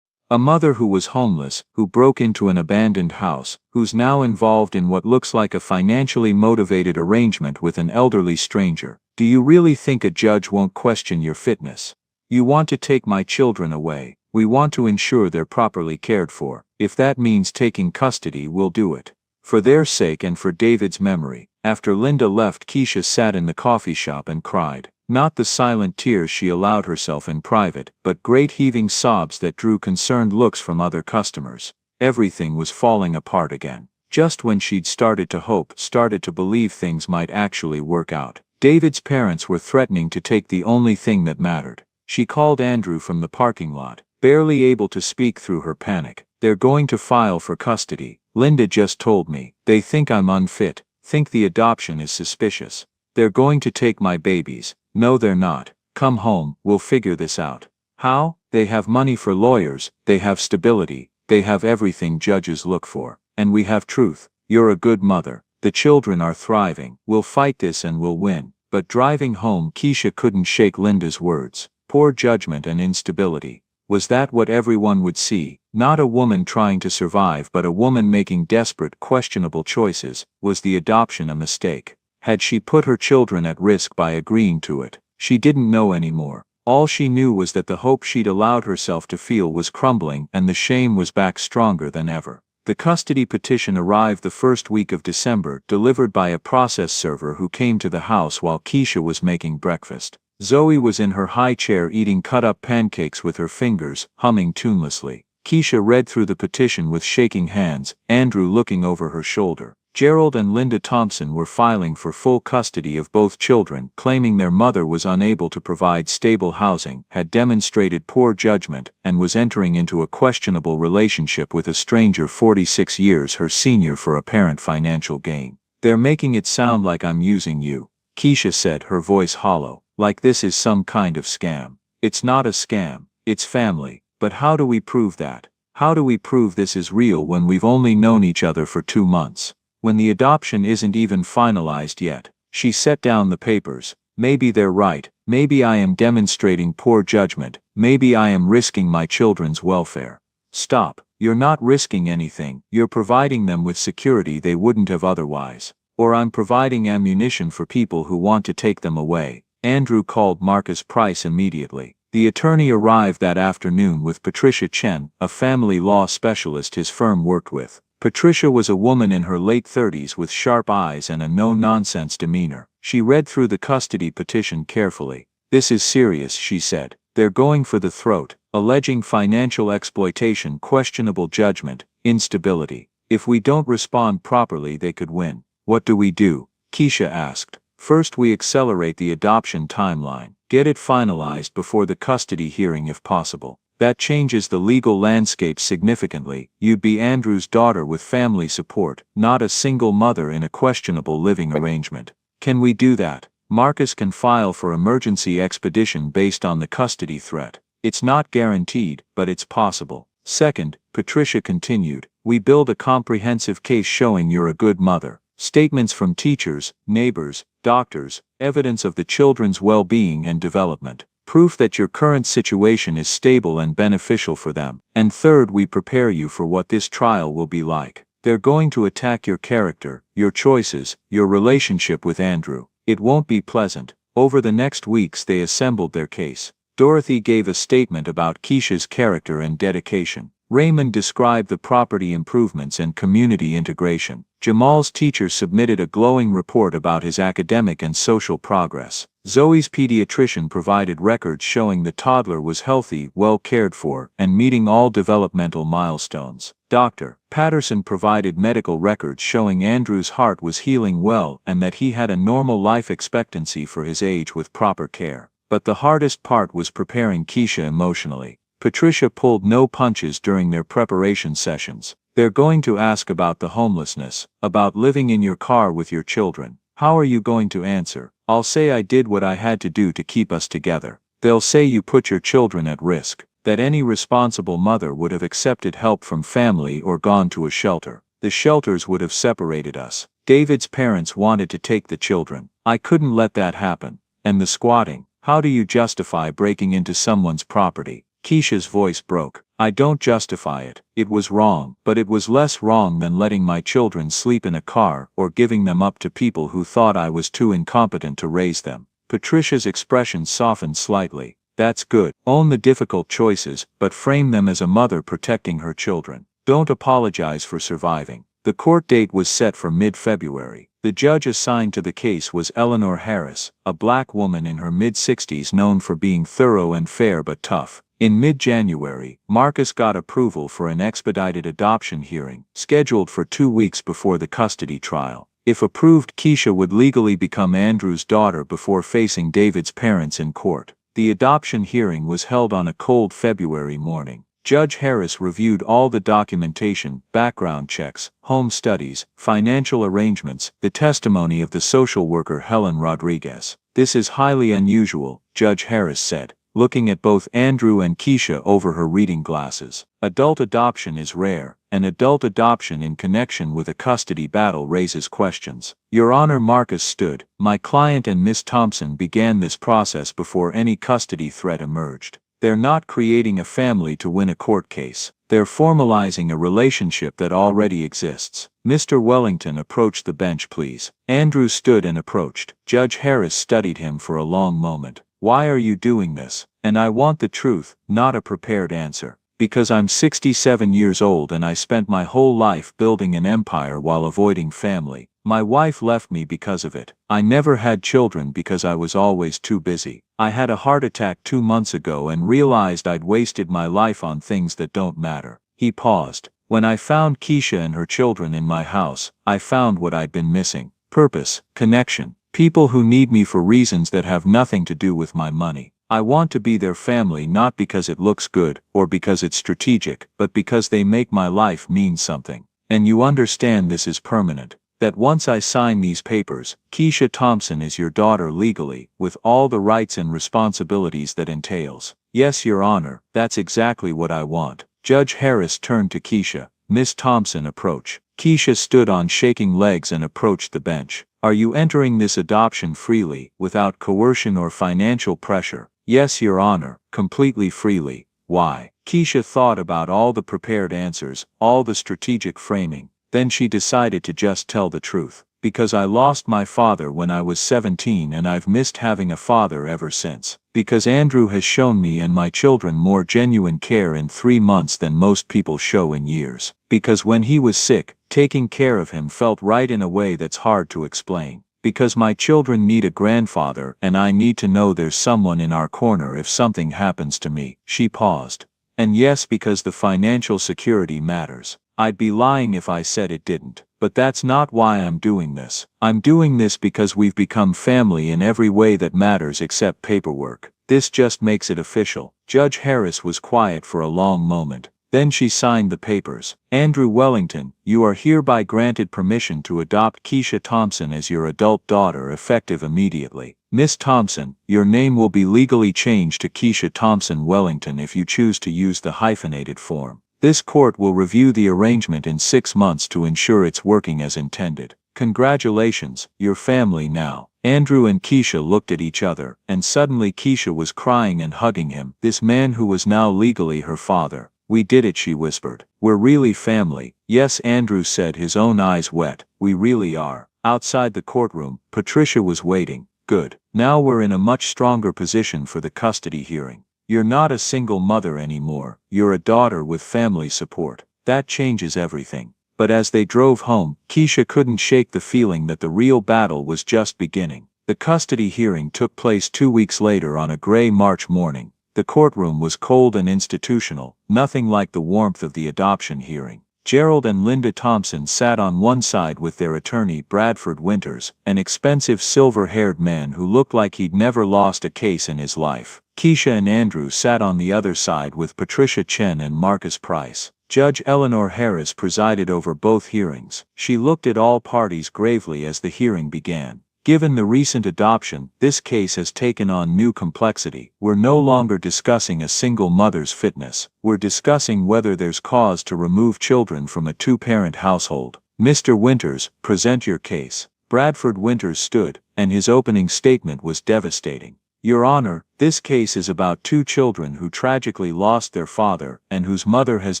A mother who was homeless, who broke into an abandoned house, who's now involved in what looks like a financially motivated arrangement with an elderly stranger. Do you really think a judge won't question your fitness? You want to take my children away. We want to ensure they're properly cared for. If that means taking custody, we'll do it. For their sake and for David's memory. After Linda left, Keisha sat in the coffee shop and cried. Not the silent tears she allowed herself in private, but great heaving sobs that drew concerned looks from other customers. Everything was falling apart again. Just when she'd started to hope, started to believe things might actually work out. David's parents were threatening to take the only thing that mattered. She called Andrew from the parking lot, barely able to speak through her panic. They're going to file for custody. Linda just told me. They think I'm unfit, think the adoption is suspicious. They're going to take my babies. No, they're not. Come home, we'll figure this out. How? They have money for lawyers, they have stability, they have everything judges look for. And we have truth. You're a good mother. The children are thriving. We'll fight this and we'll win. But driving home, Keisha couldn't shake Linda's words. Poor judgment and instability. Was that what everyone would see? Not a woman trying to survive, but a woman making desperate, questionable choices. Was the adoption a mistake? Had she put her children at risk by agreeing to it? She didn't know anymore. All she knew was that the hope she'd allowed herself to feel was crumbling and the shame was back stronger than ever. The custody petition arrived the first week of December, delivered by a process server who came to the house while Keisha was making breakfast. Zoe was in her high chair eating cut-up pancakes with her fingers, humming tunelessly. Keisha read through the petition with shaking hands, Andrew looking over her shoulder. Gerald and Linda Thompson were filing for full custody of both children, claiming their mother was unable to provide stable housing, had demonstrated poor judgment, and was entering into a questionable relationship with a stranger 46 years her senior for apparent financial gain. They're making it sound like I'm using you, Keisha said, her voice hollow, like this is some kind of scam. It's not a scam, it's family. But how do we prove that? How do we prove this is real when we've only known each other for 2 months? When the adoption isn't even finalized yet? She set down the papers. Maybe they're right. Maybe I am demonstrating poor judgment. Maybe I am risking my children's welfare. Stop. You're not risking anything. You're providing them with security they wouldn't have otherwise. Or I'm providing ammunition for people who want to take them away. Andrew called Marcus Price immediately. The attorney arrived that afternoon with Patricia Chen, a family law specialist his firm worked with. Patricia was a woman in her late 30s with sharp eyes and a no-nonsense demeanor. She read through the custody petition carefully. This is serious, she said. They're going for the throat, alleging financial exploitation, questionable judgment, instability. If we don't respond properly, they could win. What do we do? Keisha asked. First, we accelerate the adoption timeline. Get it finalized before the custody hearing if possible. That changes the legal landscape significantly. You'd be Andrew's daughter with family support, not a single mother in a questionable living arrangement. Can we do that? Marcus can file for emergency expedition based on the custody threat. It's not guaranteed, but it's possible. Second, Patricia continued, we build a comprehensive case showing you're a good mother. Statements from teachers, neighbors, doctors, evidence of the children's well-being and development. Proof that your current situation is stable and beneficial for them. And third, we prepare you for what this trial will be like. They're going to attack your character, your choices, your relationship with Andrew. It won't be pleasant. Over the next weeks they assembled their case. Dorothy gave a statement about Keisha's character and dedication. Raymond described the property improvements and community integration. Jamal's teacher submitted a glowing report about his academic and social progress. Zoe's pediatrician provided records showing the toddler was healthy, well cared for, and meeting all developmental milestones. Dr. Patterson provided medical records showing Andrew's heart was healing well and that he had a normal life expectancy for his age with proper care. But the hardest part was preparing Keisha emotionally. Patricia pulled no punches during their preparation sessions. They're going to ask about the homelessness, about living in your car with your children. How are you going to answer? I'll say I did what I had to do to keep us together. They'll say you put your children at risk, that any responsible mother would have accepted help from family or gone to a shelter. The shelters would have separated us. David's parents wanted to take the children. I couldn't let that happen. And the squatting. How do you justify breaking into someone's property? Keisha's voice broke. I don't justify it. It was wrong, but it was less wrong than letting my children sleep in a car or giving them up to people who thought I was too incompetent to raise them. Patricia's expression softened slightly. That's good. Own the difficult choices, but frame them as a mother protecting her children. Don't apologize for surviving. The court date was set for mid-February. The judge assigned to the case was Eleanor Harris, a black woman in her mid-60s known for being thorough and fair but tough. In mid-January, Marcus got approval for an expedited adoption hearing, scheduled for 2 weeks before the custody trial. If approved, Keisha would legally become Andrew's daughter before facing David's parents in court. The adoption hearing was held on a cold February morning. Judge Harris reviewed all the documentation, background checks, home studies, financial arrangements, the testimony of the social worker Helen Rodriguez. This is highly unusual, Judge Harris said, looking at both Andrew and Keisha over her reading glasses. Adult adoption is rare, and adult adoption in connection with a custody battle raises questions. Your Honor, Marcus stood. My client and Miss Thompson began this process before any custody threat emerged. They're not creating a family to win a court case. They're formalizing a relationship that already exists. Mr. Wellington, approach the bench, please. Andrew stood and approached. Judge Harris studied him for a long moment. Why are you doing this? And I want the truth, not a prepared answer. Because I'm 67 years old and I spent my whole life building an empire while avoiding family. My wife left me because of it. I never had children because I was always too busy. I had a heart attack 2 months ago and realized I'd wasted my life on things that don't matter. He paused. When I found Keisha and her children in my house, I found what I'd been missing. Purpose, connection, people who need me for reasons that have nothing to do with my money. I want to be their family not because it looks good or because it's strategic, but because they make my life mean something. And you understand this is permanent. That once I sign these papers, Keisha Thompson is your daughter legally, with all the rights and responsibilities that entails. Yes, Your Honor, that's exactly what I want. Judge Harris turned to Keisha. Miss Thompson, approach. Keisha stood on shaking legs and approached the bench. Are you entering this adoption freely, without coercion or financial pressure? Yes, Your Honor, completely freely. Why? Keisha thought about all the prepared answers, all the strategic framing. Then she decided to just tell the truth. Because I lost my father when I was 17 and I've missed having a father ever since. Because Andrew has shown me and my children more genuine care in 3 months than most people show in years. Because when he was sick, taking care of him felt right in a way that's hard to explain. Because my children need a grandfather and I need to know there's someone in our corner if something happens to me. She paused. And yes, because the financial security matters. I'd be lying if I said it didn't. But that's not why I'm doing this. I'm doing this because we've become family in every way that matters except paperwork. This just makes it official. Judge Harris was quiet for a long moment. Then she signed the papers. Andrew Wellington, you are hereby granted permission to adopt Keisha Thompson as your adult daughter effective immediately. Miss Thompson, your name will be legally changed to Keisha Thompson Wellington if you choose to use the hyphenated form. This court will review the arrangement in 6 months to ensure it's working as intended. Congratulations, your family now. Andrew and Keisha looked at each other, and suddenly Keisha was crying and hugging him. This man who was now legally her father. We did it, she whispered. We're really family. Yes, Andrew said, his own eyes wet. We really are. Outside the courtroom, Patricia was waiting. Good. Now we're in a much stronger position for the custody hearing. You're not a single mother anymore. You're a daughter with family support. That changes everything. But as they drove home, Keisha couldn't shake the feeling that the real battle was just beginning. The custody hearing took place 2 weeks later on a gray March morning. The courtroom was cold and institutional, nothing like the warmth of the adoption hearing. Gerald and Linda Thompson sat on one side with their attorney Bradford Winters, an expensive silver-haired man who looked like he'd never lost a case in his life. Keisha and Andrew sat on the other side with Patricia Chen and Marcus Price. Judge Eleanor Harris presided over both hearings. She looked at all parties gravely as the hearing began. Given the recent adoption, this case has taken on new complexity. We're no longer discussing a single mother's fitness. We're discussing whether there's cause to remove children from a two-parent household. Mr. Winters, present your case. Bradford Winters stood, and his opening statement was devastating. Your Honor, this case is about two children who tragically lost their father and whose mother has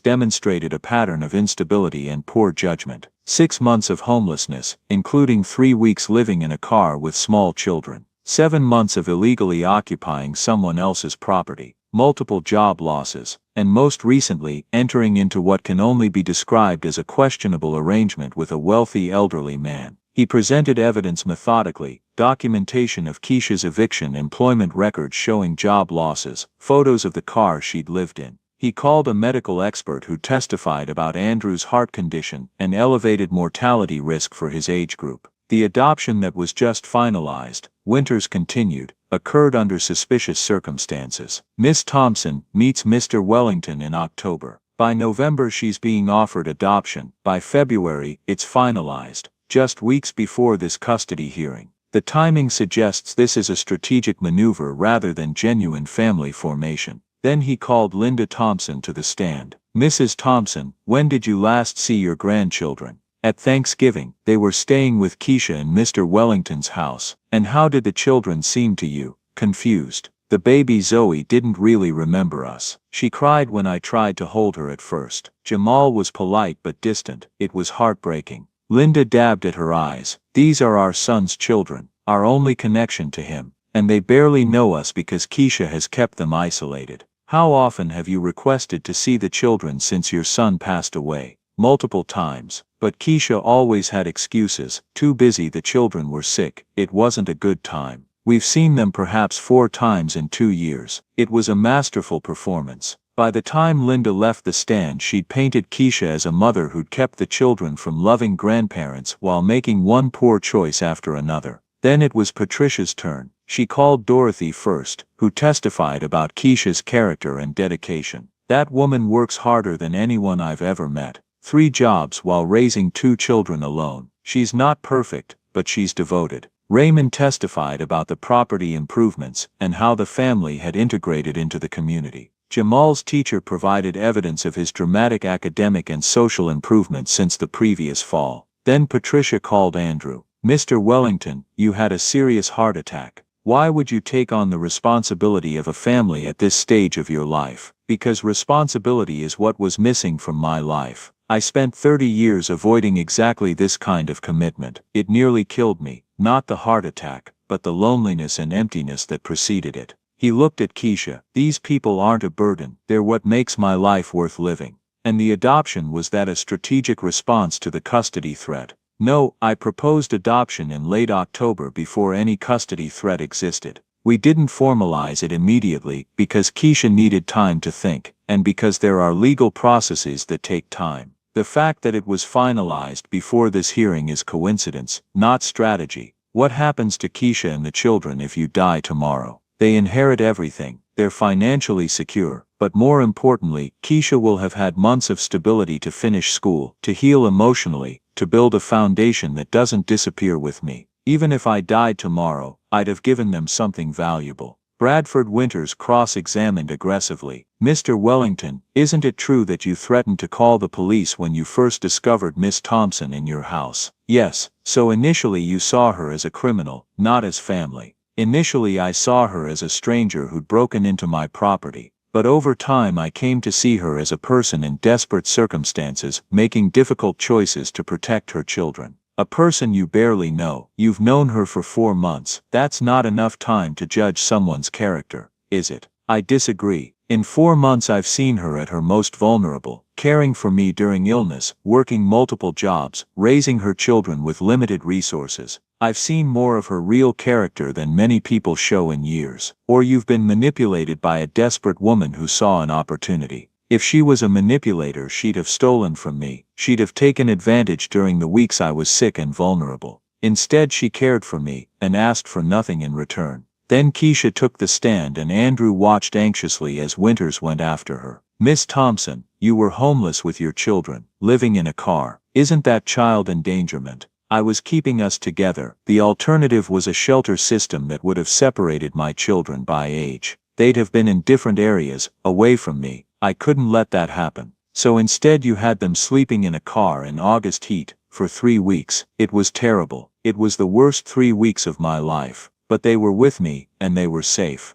demonstrated a pattern of instability and poor judgment. 6 months of homelessness, including 3 weeks living in a car with small children. 7 months of illegally occupying someone else's property. Multiple job losses, and most recently, entering into what can only be described as a questionable arrangement with a wealthy elderly man. He presented evidence methodically, documentation of Keisha's eviction, employment records showing job losses, photos of the car she'd lived in. He called a medical expert who testified about Andrew's heart condition and elevated mortality risk for his age group. The adoption that was just finalized, Winters continued, occurred under suspicious circumstances. Miss Thompson meets Mr. Wellington in October. By November she's being offered adoption. By February, it's finalized, just weeks before this custody hearing. The timing suggests this is a strategic maneuver rather than genuine family formation. Then he called Linda Thompson to the stand. Mrs. Thompson, when did you last see your grandchildren? At Thanksgiving. They were staying with Keisha in Mr. Wellington's house. And how did the children seem to you? Confused. The baby Zoe didn't really remember us. She cried when I tried to hold her at first. Jamal was polite but distant. It was heartbreaking. Linda dabbed at her eyes. These are our son's children, our only connection to him, and they barely know us because Keisha has kept them isolated. How often have you requested to see the children since your son passed away? Multiple times, but Keisha always had excuses. Too busy, the children were sick, it wasn't a good time. We've seen them perhaps 4 times in 2 years. It was a masterful performance. By the time Linda left the stand, she'd painted Keisha as a mother who'd kept the children from loving grandparents while making one poor choice after another. Then it was Patricia's turn. She called Dorothy first, who testified about Keisha's character and dedication. That woman works harder than anyone I've ever met. 3 jobs while raising 2 children alone. She's not perfect, but she's devoted. Raymond testified about the property improvements and how the family had integrated into the community. Jamal's teacher provided evidence of his dramatic academic and social improvements since the previous fall. Then Patricia called Andrew. Mr. Wellington, you had a serious heart attack. Why would you take on the responsibility of a family at this stage of your life? Because responsibility is what was missing from my life. I spent 30 years avoiding exactly this kind of commitment. It nearly killed me, not the heart attack, but the loneliness and emptiness that preceded it. He looked at Keisha. These people aren't a burden, they're what makes my life worth living. And the adoption, was that a strategic response to the custody threat? No, I proposed adoption in late October before any custody threat existed. We didn't formalize it immediately because Keisha needed time to think, and because there are legal processes that take time. The fact that it was finalized before this hearing is coincidence, not strategy. What happens to Keisha and the children if you die tomorrow? They inherit everything. They're financially secure, but more importantly, Keisha will have had months of stability to finish school, to heal emotionally, to build a foundation that doesn't disappear with me. Even if I died tomorrow, I'd have given them something valuable. Bradford Winters cross-examined aggressively. Mr. Wellington, isn't it true that you threatened to call the police when you first discovered Miss Thompson in your house? Yes, so initially you saw her as a criminal, not as family. Initially I saw her as a stranger who'd broken into my property, but over time I came to see her as a person in desperate circumstances, making difficult choices to protect her children. A person you barely know. You've known her for 4 months. That's not enough time to judge someone's character, is it? I disagree. In 4 months I've seen her at her most vulnerable, caring for me during illness, working multiple jobs, raising her children with limited resources. I've seen more of her real character than many people show in years. Or you've been manipulated by a desperate woman who saw an opportunity. If she was a manipulator, she'd have stolen from me. She'd have taken advantage during the weeks I was sick and vulnerable. Instead, she cared for me and asked for nothing in return. Then Keisha took the stand and Andrew watched anxiously as Winters went after her. Miss Thompson, you were homeless with your children, living in a car. Isn't that child endangerment? I was keeping us together. The alternative was a shelter system that would have separated my children by age. They'd have been in different areas, away from me. I couldn't let that happen. So instead you had them sleeping in a car in August heat, for 3 weeks. It was terrible. It was the worst 3 weeks of my life. But they were with me, and they were safe.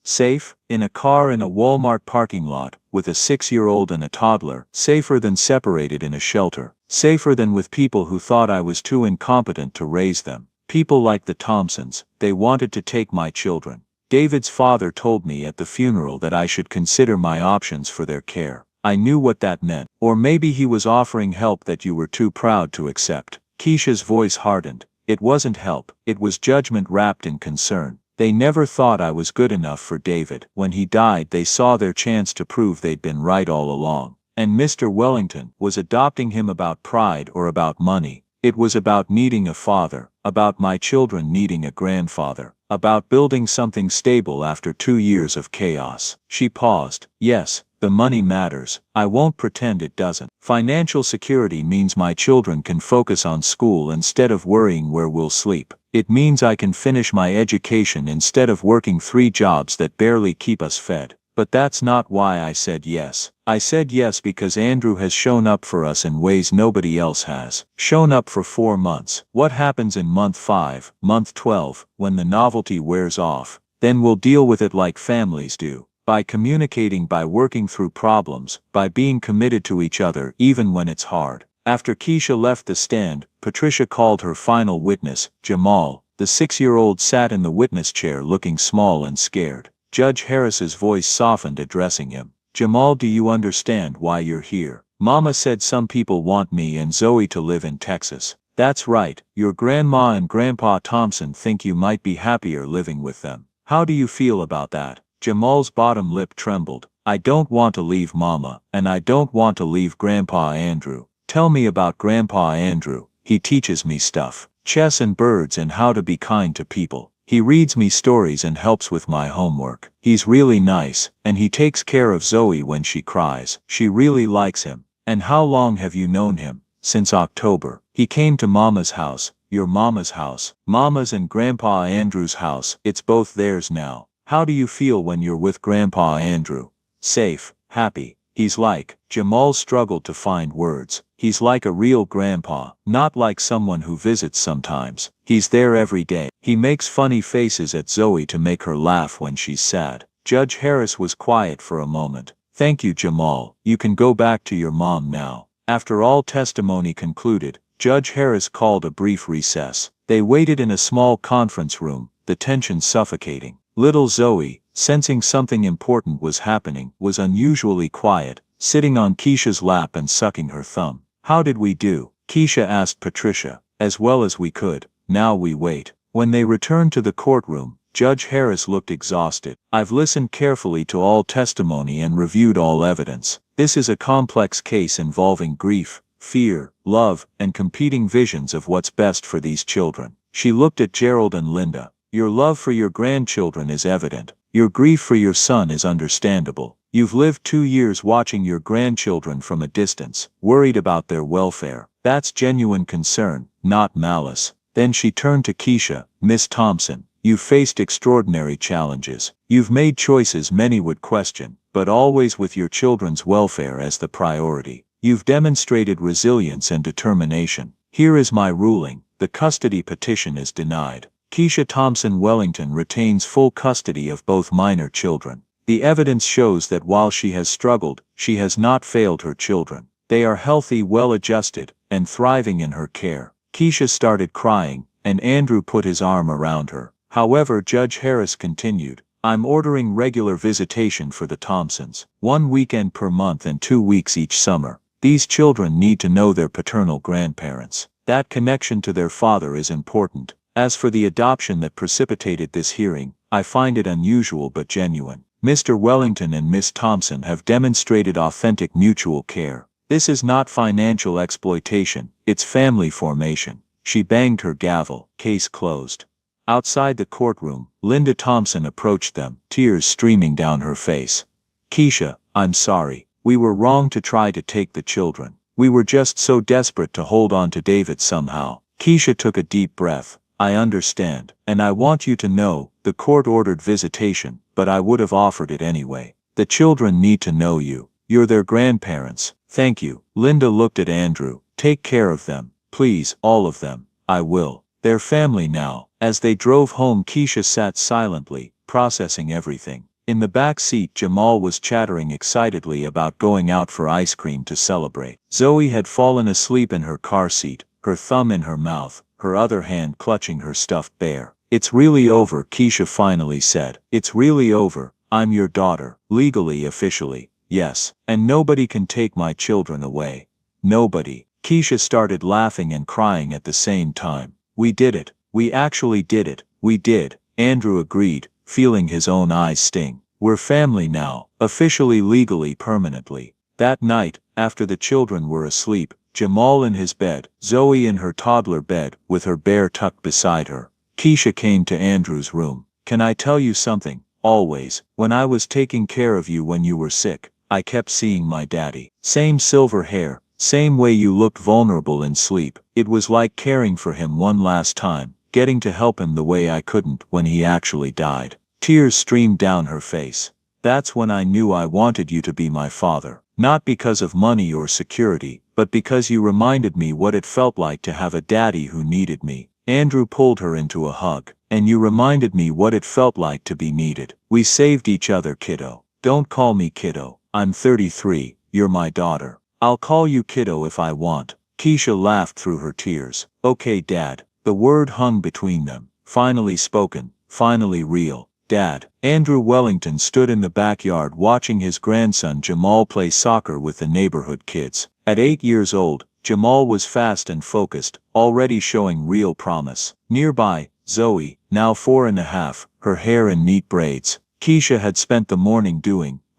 Safe? In a car in a Walmart parking lot, with a 6-year-old and a toddler. Safer than separated in a shelter. Safer than with people who thought I was too incompetent to raise them. People like the Thompsons. They wanted to take my children. David's father told me at the funeral that I should consider my options for their care. I knew what that meant. Or maybe he was offering help that you were too proud to accept. Keisha's voice hardened. It wasn't help. It was judgment wrapped in concern. They never thought I was good enough for David. When he died, they saw their chance to prove they'd been right all along. And Mr. Wellington was adopting him about pride or about money. It was about needing a father, about my children needing a grandfather, about building something stable after 2 years of chaos. She paused. Yes, the money matters. I won't pretend it doesn't. Financial security means my children can focus on school instead of worrying where we'll sleep. It means I can finish my education instead of working 3 jobs that barely keep us fed. But that's not why I said yes. I said yes because Andrew has shown up for us in ways nobody else has. Shown up for 4 months. What happens in month 5, month 12, when the novelty wears off? Then we'll deal with it like families do. By communicating, by working through problems, by being committed to each other even when it's hard. After Keisha left the stand, Patricia called her final witness, Jamal. The 6-year-old sat in the witness chair looking small and scared. Judge Harris's voice softened, addressing him. Jamal, do you understand why you're here? Mama said some people want me and Zoe to live in Texas. That's right, your grandma and grandpa Thompson think you might be happier living with them. How do you feel about that? Jamal's bottom lip trembled. I don't want to leave Mama, and I don't want to leave Grandpa Andrew. Tell me about Grandpa Andrew. He teaches me stuff. Chess and birds and how to be kind to people. He reads me stories and helps with my homework. He's really nice, and he takes care of Zoe when she cries. She really likes him. And how long have you known him? Since October. He came to Mama's house, your Mama's house, Mama's and Grandpa Andrew's house. It's both theirs now. How do you feel when you're with Grandpa Andrew? Safe, happy. He's like, Jamal struggled to find words. He's like a real grandpa, not like someone who visits sometimes. He's there every day. He makes funny faces at Zoe to make her laugh when she's sad. Judge Harris was quiet for a moment. Thank you, Jamal. You can go back to your mom now. After all testimony concluded, Judge Harris called a brief recess. They waited in a small conference room, the tension suffocating. Little Zoe, sensing something important was happening, was unusually quiet, sitting on Keisha's lap and sucking her thumb. How did we do? Keisha asked Patricia. As well as we could. Now we wait. When they returned to the courtroom, Judge Harris looked exhausted. I've listened carefully to all testimony and reviewed all evidence. This is a complex case involving grief, fear, love, and competing visions of what's best for these children. She looked at Gerald and Linda. Your love for your grandchildren is evident. Your grief for your son is understandable. You've lived 2 years watching your grandchildren from a distance, worried about their welfare. That's genuine concern, not malice. Then she turned to Keisha. Miss Thompson, you've faced extraordinary challenges. You've made choices many would question, but always with your children's welfare as the priority. You've demonstrated resilience and determination. Here is my ruling. The custody petition is denied. Keisha Thompson Wellington retains full custody of both minor children. The evidence shows that while she has struggled, she has not failed her children. They are healthy, well-adjusted, and thriving in her care. Keisha started crying, and Andrew put his arm around her. However, Judge Harris continued, I'm ordering regular visitation for the Thompsons, 1 weekend per month and 2 weeks each summer. These children need to know their paternal grandparents. That connection to their father is important. As for the adoption that precipitated this hearing, I find it unusual but genuine. Mr. Wellington and Miss Thompson have demonstrated authentic mutual care. This is not financial exploitation, it's family formation. She banged her gavel. Case closed. Outside the courtroom, Linda Thompson approached them, tears streaming down her face. Keisha, I'm sorry. We were wrong to try to take the children. We were just so desperate to hold on to David somehow. Keisha took a deep breath. I understand, and I want you to know, the court ordered visitation, but I would have offered it anyway. The children need to know you. You're their grandparents. Thank you. Linda looked at Andrew. Take care of them. Please, all of them. I will. They're family now. As they drove home, Keisha sat silently, processing everything. In the back seat, Jamal was chattering excitedly about going out for ice cream to celebrate. Zoe had fallen asleep in her car seat, her thumb in her mouth, her other hand clutching her stuffed bear. It's really over, Keisha finally said. It's really over. I'm your daughter. Legally, officially. Yes. And nobody can take my children away. Nobody. Keisha started laughing and crying at the same time. We did it. We actually did it. We did. Andrew agreed, feeling his own eyes sting. We're family now. Officially, legally, permanently. That night, after the children were asleep, Jamal in his bed, Zoe in her toddler bed, with her bear tucked beside her, Keisha came to Andrew's room. Can I tell you something? Always, when I was taking care of you when you were sick, I kept seeing my daddy. Same silver hair, same way you looked vulnerable in sleep. It was like caring for him one last time, getting to help him the way I couldn't when he actually died. Tears streamed down her face. That's when I knew I wanted you to be my father. Not because of money or security, but because you reminded me what it felt like to have a daddy who needed me. Andrew pulled her into a hug. And you reminded me what it felt like to be needed. We saved each other, kiddo. Don't call me kiddo. I'm 33, you're my daughter. I'll call you kiddo if I want. Keisha laughed through her tears. Okay, Dad. The word hung between them. Finally spoken, finally real. Dad. Andrew Wellington stood in the backyard watching his grandson Jamal play soccer with the neighborhood kids. At 8 years old, Jamal was fast and focused, already showing real promise. Nearby, Zoe, now 4.5, her hair in neat braids. Keisha had spent the morning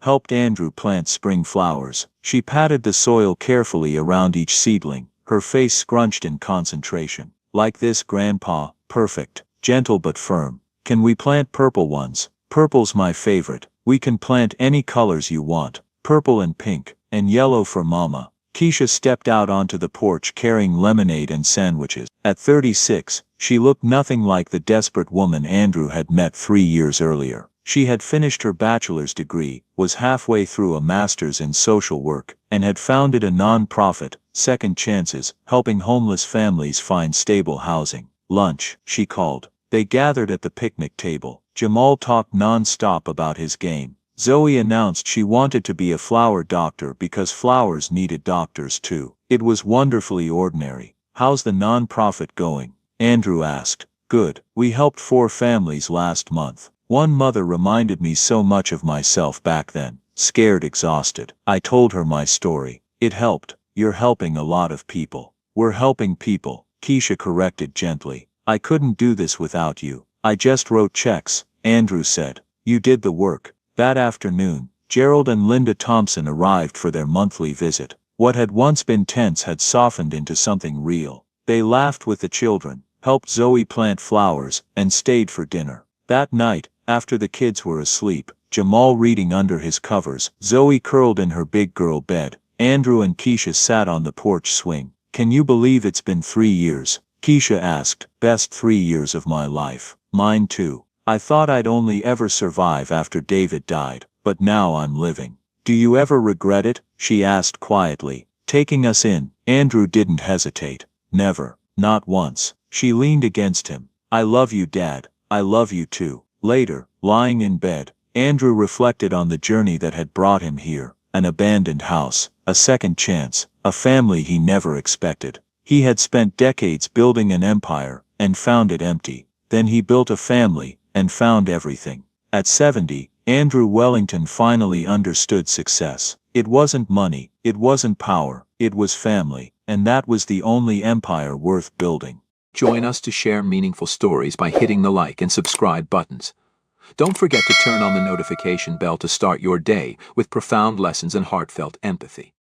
helped Andrew plant spring flowers. She patted the soil carefully around each seedling, her face scrunched in concentration. Like this, Grandpa, perfect, gentle but firm. Can we plant purple ones? Purple's my favorite. We can plant any colors you want. Purple and pink, and yellow for Mama. Keisha stepped out onto the porch carrying lemonade and sandwiches. At 36, she looked nothing like the desperate woman Andrew had met 3 years earlier. She had finished her bachelor's degree, was halfway through a master's in social work, and had founded a non-profit, Second Chances, helping homeless families find stable housing. Lunch, she called. They gathered at the picnic table. Jamal talked non-stop about his game. Zoe announced she wanted to be a flower doctor because flowers needed doctors too. It was wonderfully ordinary. How's the non-profit going? Andrew asked. Good. We helped 4 families last month. One mother reminded me so much of myself back then, scared, exhausted. I told her my story. It helped. You're helping a lot of people. We're helping people, Keisha corrected gently. I couldn't do this without you. I just wrote checks, Andrew said. You did the work. That afternoon, Gerald and Linda Thompson arrived for their monthly visit. What had once been tense had softened into something real. They laughed with the children, helped Zoe plant flowers, and stayed for dinner. That night, after the kids were asleep, Jamal reading under his covers, Zoe curled in her big girl bed, Andrew and Keisha sat on the porch swing. Can you believe it's been 3 years? Keisha asked. Best 3 years of my life. Mine too. I thought I'd only ever survive after David died, but now I'm living. Do you ever regret it? She asked quietly. Taking us in. Andrew didn't hesitate. Never. Not once. She leaned against him. I love you, Dad. I love you too. Later, lying in bed, Andrew reflected on the journey that had brought him here. An abandoned house, a second chance, a family he never expected. He had spent decades building an empire, and found it empty. Then he built a family, and found everything. At 70, Andrew Wellington finally understood success. It wasn't money, it wasn't power, it was family, and that was the only empire worth building. Join us to share meaningful stories by hitting the like and subscribe buttons. Don't forget to turn on the notification bell to start your day with profound lessons and heartfelt empathy.